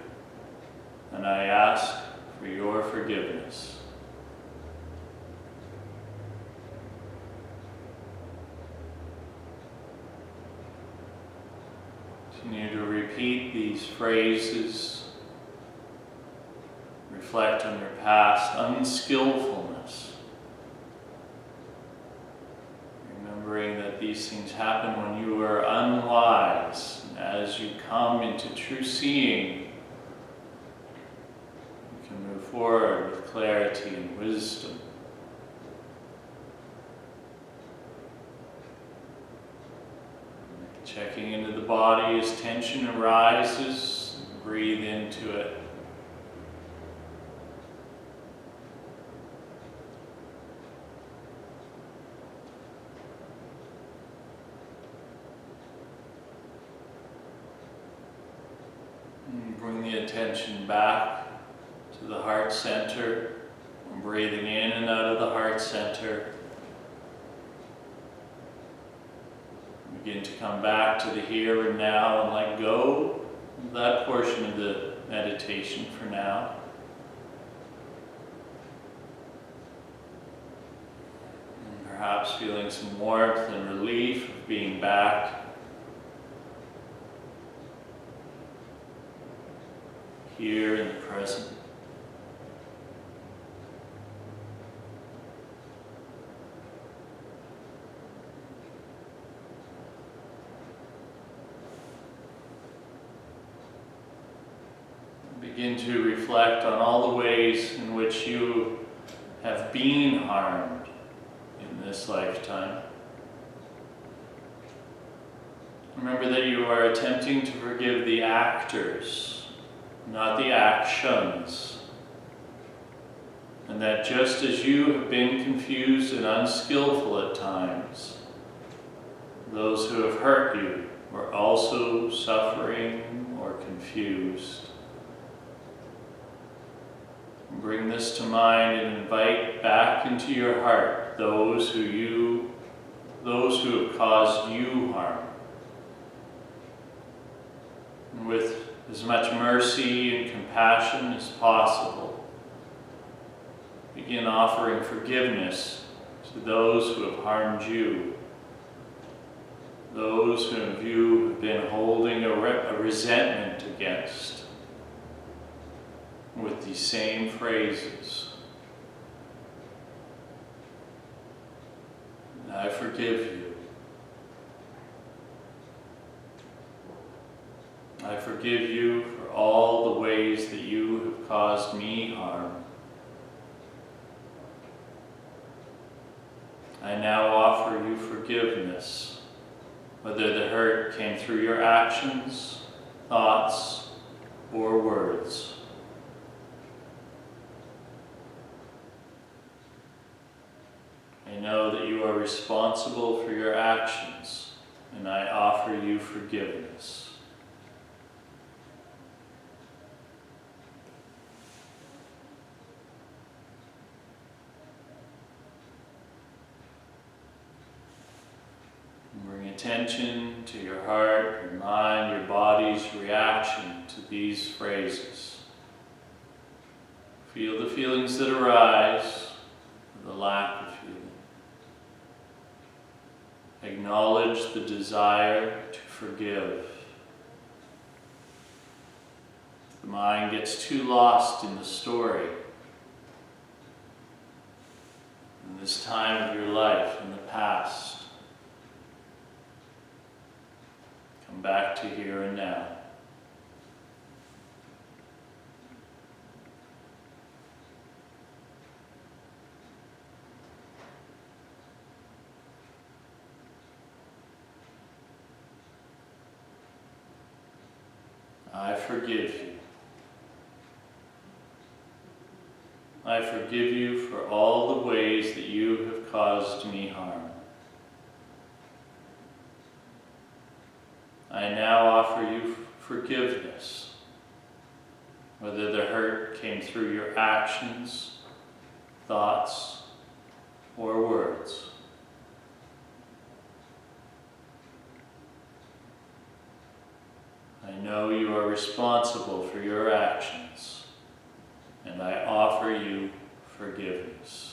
and I ask for your forgiveness. Continue to repeat these phrases. Reflect on your past unskillfulness. Remembering that these things happen when you were unwise. And as you come into true seeing, you can move forward with clarity and wisdom. Checking into the body as tension arises, breathe into it. And bring the attention back to the heart center, breathing in and out of the heart center. Begin to come back to the here and now and let go of that portion of the meditation for now. And perhaps feeling some warmth and relief of being back here in the present. Begin to reflect on all the ways in which you have been harmed in this lifetime. Remember that you are attempting to forgive the actors, not the actions. And that just as you have been confused and unskillful at times, those who have hurt you were also suffering or confused. Bring this to mind and invite back into your heart those who have caused you harm. And with as much mercy and compassion as possible, begin offering forgiveness to those who have harmed you, those whom you have been holding a resentment against. With these same phrases. I forgive you. I forgive you for all the ways that you have caused me harm. I now offer you forgiveness, whether the hurt came through your actions, thoughts, or words. I know that you are responsible for your actions, and I offer you forgiveness. Bring attention to your heart, your mind, your body's reaction to these phrases. Feel the feelings that arise, the lack of feeling. Acknowledge the desire to forgive. The mind gets too lost in the story. In this time of your life, in the past, come back to here and now. I forgive you. I forgive you for all the ways that you have caused me harm. I now offer you forgiveness, whether the hurt came through your actions, thoughts, or words. know you are responsible for your actions, and I offer you forgiveness.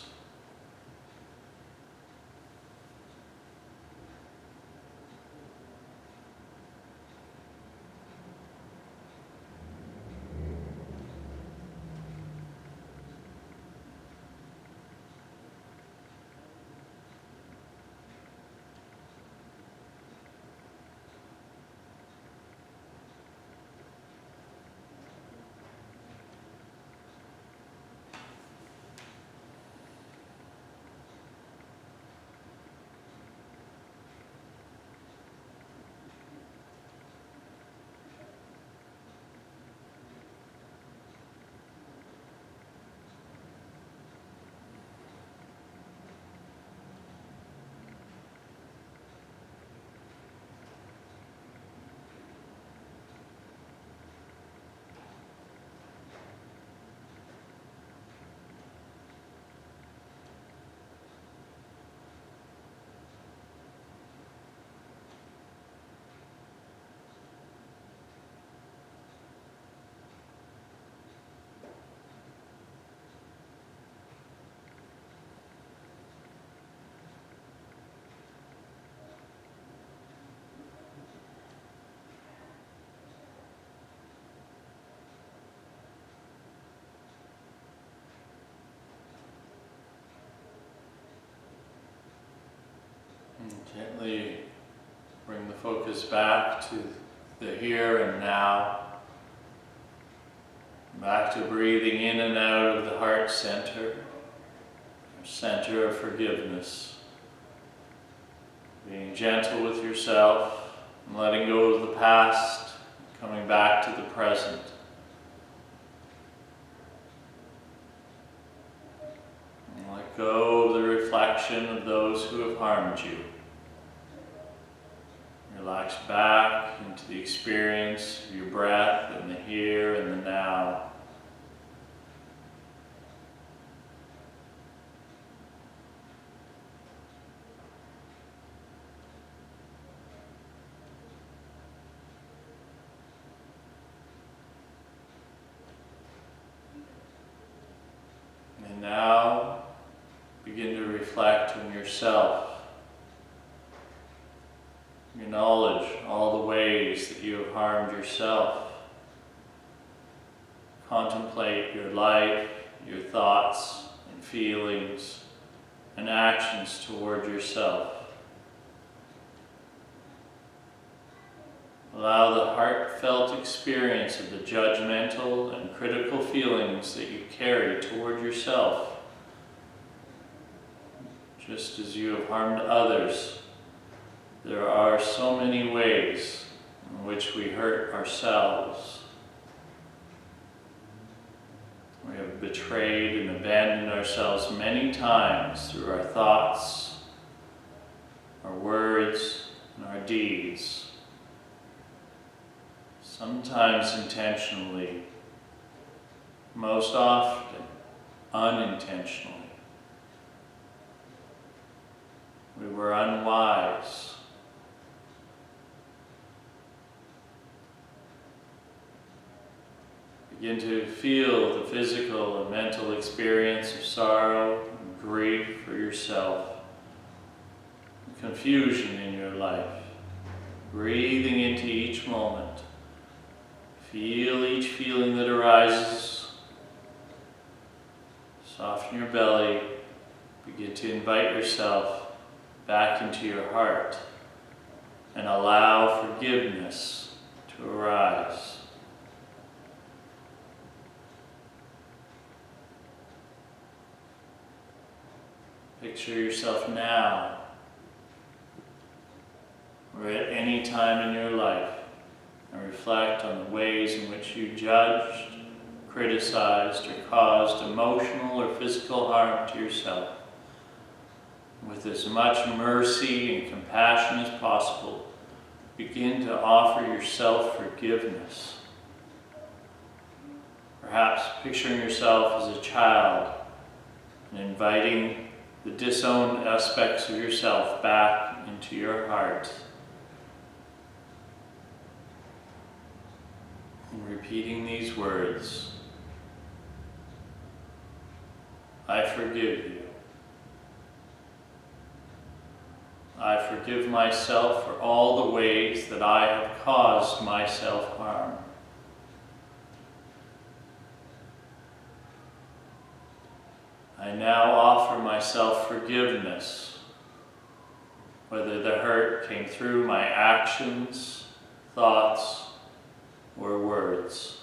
And gently bring the focus back to the here and now. Back to breathing in and out of the heart center, our center of forgiveness. Being gentle with yourself and letting go of the past, coming back to the present. And let go of the reflection of those who have harmed you. Relax back into the experience of your breath and the here and the now. And now begin to reflect on yourself. Acknowledge all the ways that you have harmed yourself. Contemplate your life, your thoughts and feelings and actions toward yourself. Allow the heartfelt experience of the judgmental and critical feelings that you carry toward yourself. Just as you have harmed others, there are so many ways in which we hurt ourselves. We have betrayed and abandoned ourselves many times through our thoughts, our words, and our deeds. Sometimes intentionally, most often unintentionally. We were unwise. Begin to feel the physical and mental experience of sorrow and grief for yourself, confusion in your life, breathing into each moment. Feel each feeling that arises. Soften your belly. Begin to invite yourself back into your heart and allow forgiveness to arise. Picture yourself now or at any time in your life and reflect on the ways in which you judged, criticized, or caused emotional or physical harm to yourself. With as much mercy and compassion as possible, begin to offer yourself forgiveness. Perhaps picturing yourself as a child and inviting the disowned aspects of yourself back into your heart. And repeating these words, I forgive you. I forgive myself for all the ways that I have caused myself harm. I now offer myself forgiveness, whether the hurt came through my actions, thoughts, or words.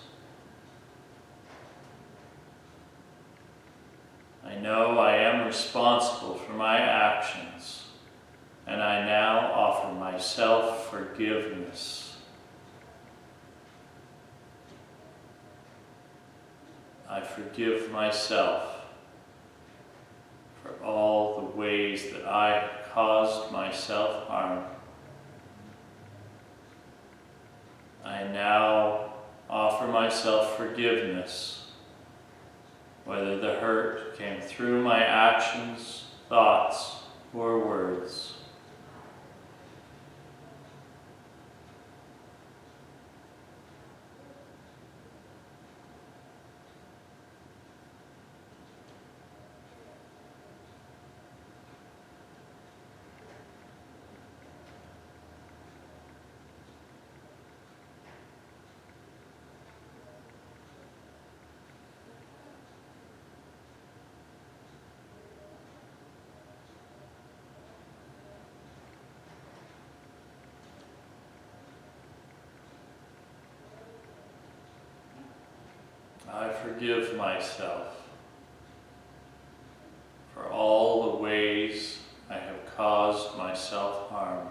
I know I am responsible for my actions, and I now offer myself forgiveness. I forgive myself for all the ways that I have caused myself harm. I now offer myself forgiveness, whether the hurt came through my actions, thoughts, or words. I forgive myself for all the ways I have caused myself harm.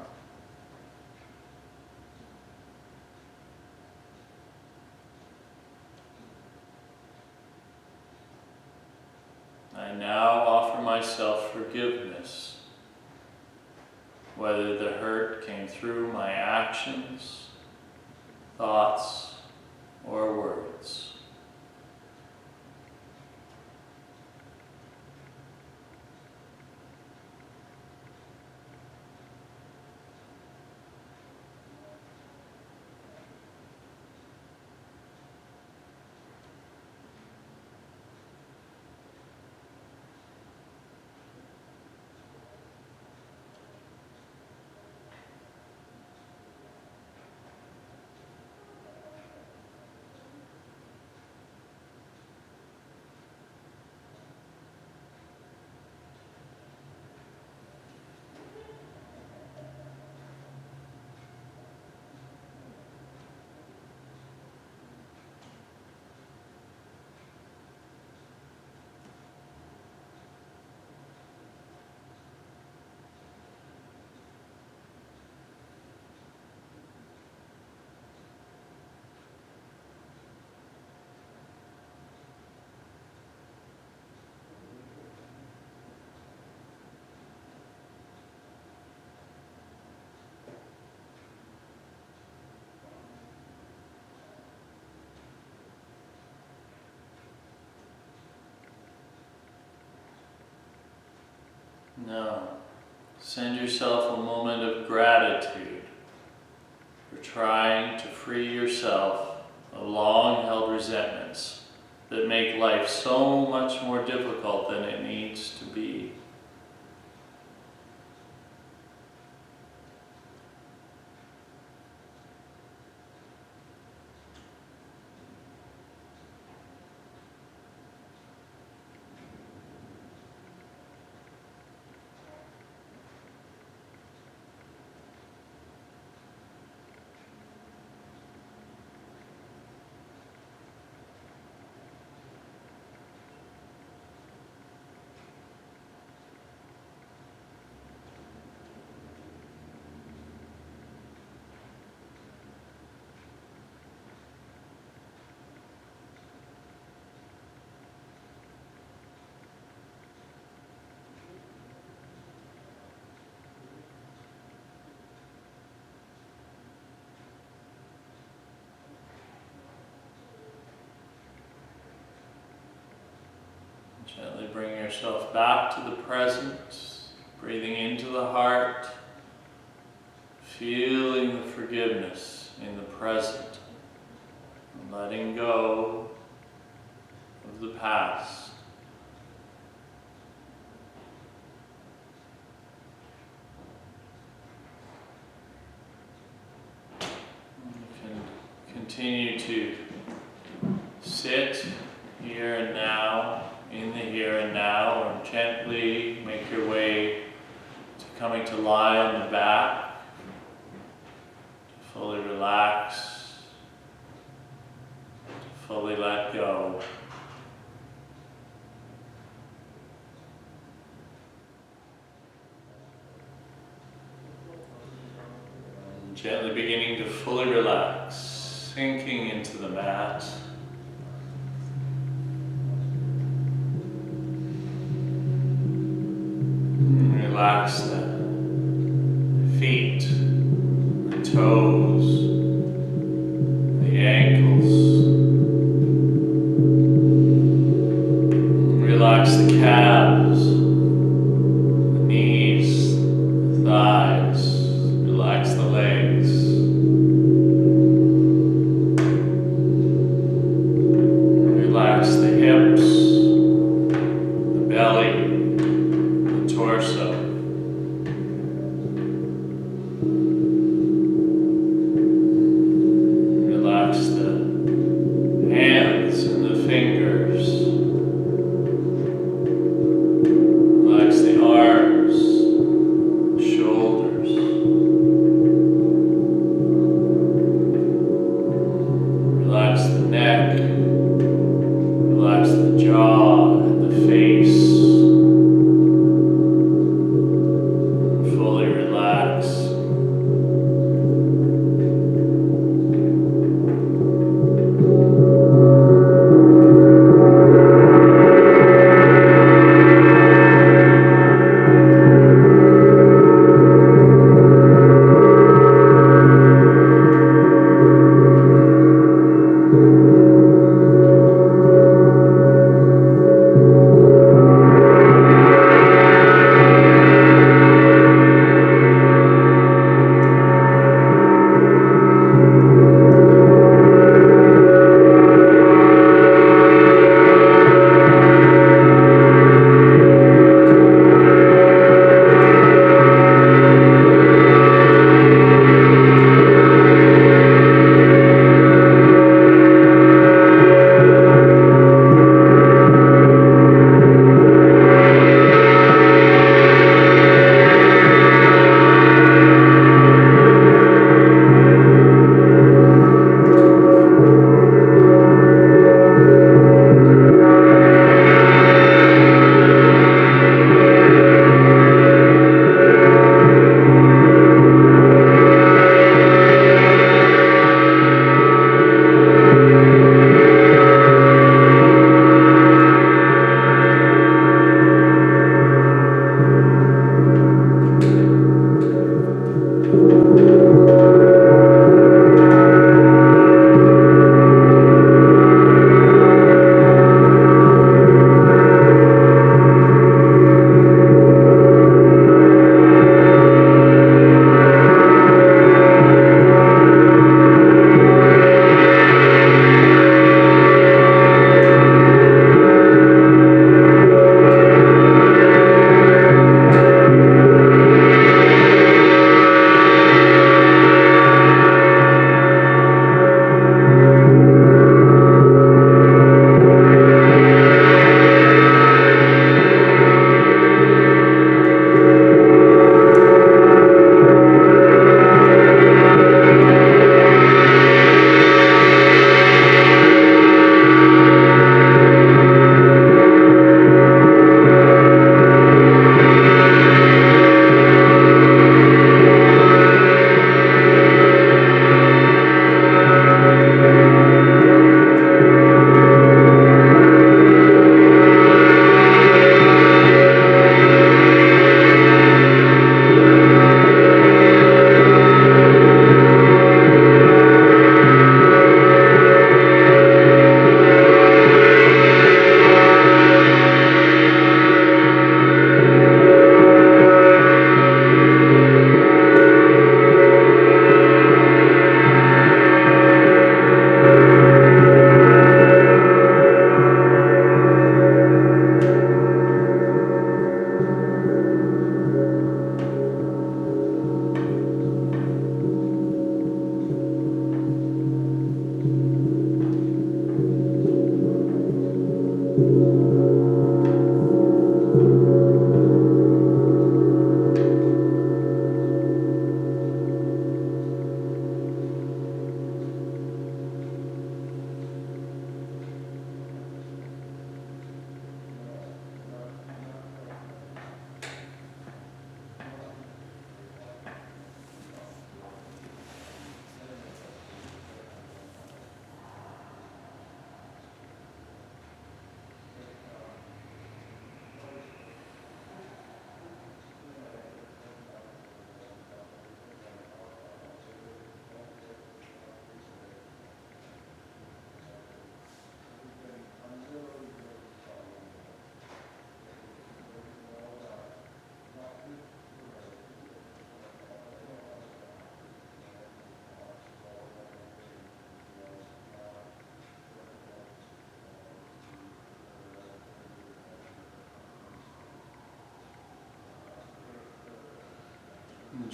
I now offer myself forgiveness, whether the hurt came through my actions, thoughts, or words. Now, send yourself a moment of gratitude for trying to free yourself of long-held resentments that make life so much more difficult than it needs to be. Gently bring yourself back to the present, breathing into the heart, feeling the forgiveness in the present, letting go of the past. You can continue to sit here and now, in the here and now, or gently make your way to coming to lie on the back, to fully relax, to fully let go. And gently beginning to fully relax, sinking into the mat. Relax the feet, the toes, the ankles. Relax the calves, the knees, the thighs. Relax the legs. Relax the hips, the belly, the torso.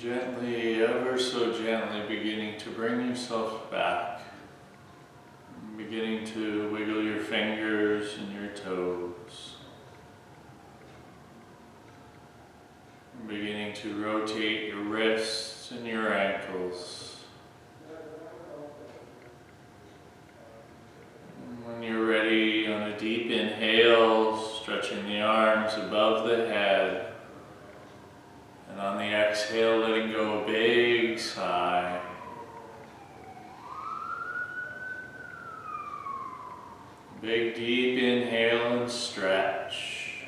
Gently, ever so gently, beginning to bring yourself back. Beginning to wiggle your fingers and your toes. Beginning to rotate your wrists and your ankles. And when you're ready, on a deep inhale, stretching the arms above the head. And on the exhale, letting go a big sigh. Big deep inhale and stretch.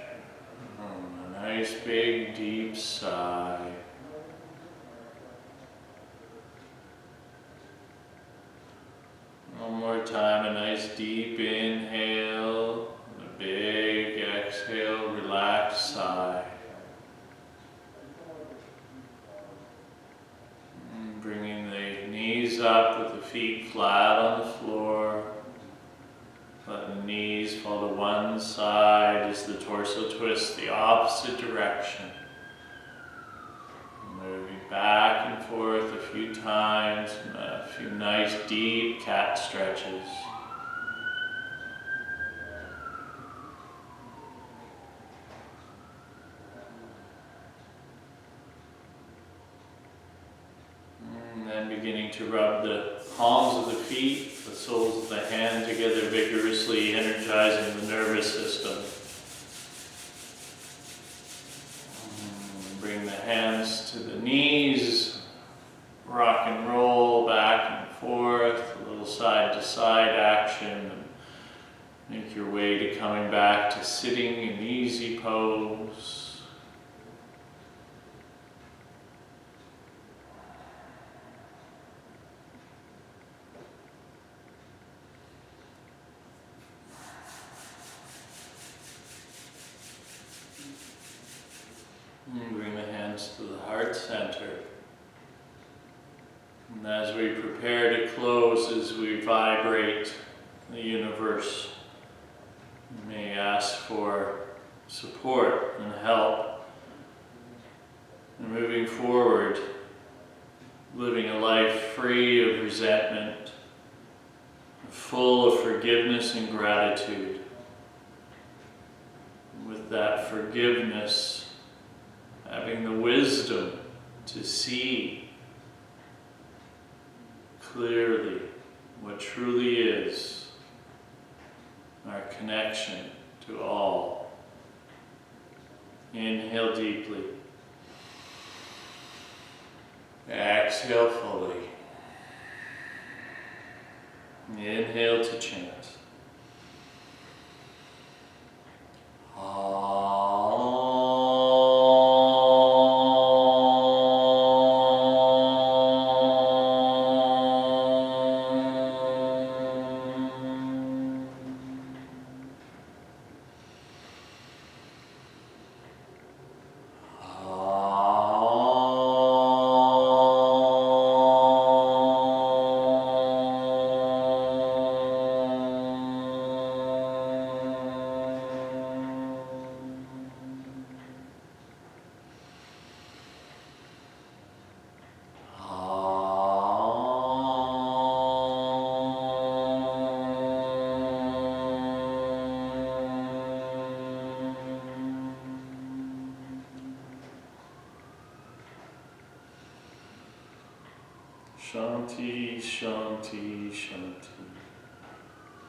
A nice big deep sigh. One more time, a nice deep inhale and a big exhale, relaxed sigh. And bringing the knees up with the feet flat on the floor. Let the knees fall to one side as the torso twists the opposite direction. Moving back and forth a few times, and a few nice deep cat stretches. And then beginning to rub the palms of the feet, the soles of the hand together vigorously, energizing the nervous system. Bring the hands to the knees, rock and roll back and forth, a little side to side action. And make your way to coming back to sitting in easy pose. And bring the hands to the heart center. And as we prepare to close, as we vibrate the universe, you may ask for support and help in moving forward, living a life free of resentment, full of forgiveness and gratitude. And with that forgiveness, having the wisdom to see clearly what truly is our connection to all. Inhale deeply. Exhale fully. Inhale to chant. Shanti, Shanti, Shanti.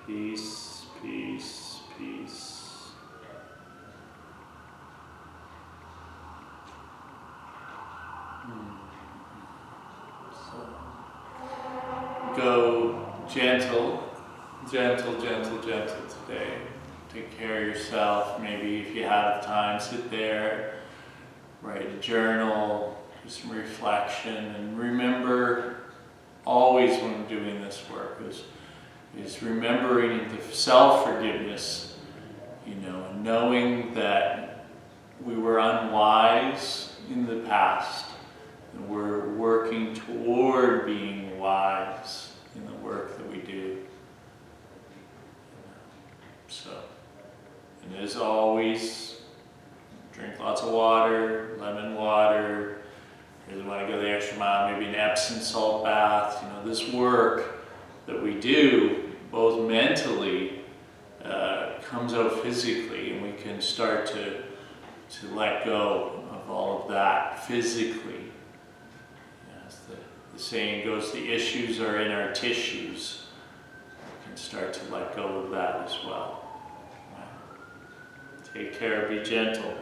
Peace, peace, peace. So, go gentle, gentle, gentle, gentle today. Take care of yourself. Maybe if you have time, sit there, write a journal, do some reflection, and remember always when I'm doing this work is remembering the self-forgiveness, and knowing that we were unwise in the past, and we're working toward being wise in the work that we do. So, and as always, drink lots of water, lemon water. Really want to go Epsom salt bath, this work that we do, both mentally, comes out physically, and we can start to let go of all of that physically. As the saying goes, the issues are in our tissues. We can start to let go of that as well. Take care, be gentle.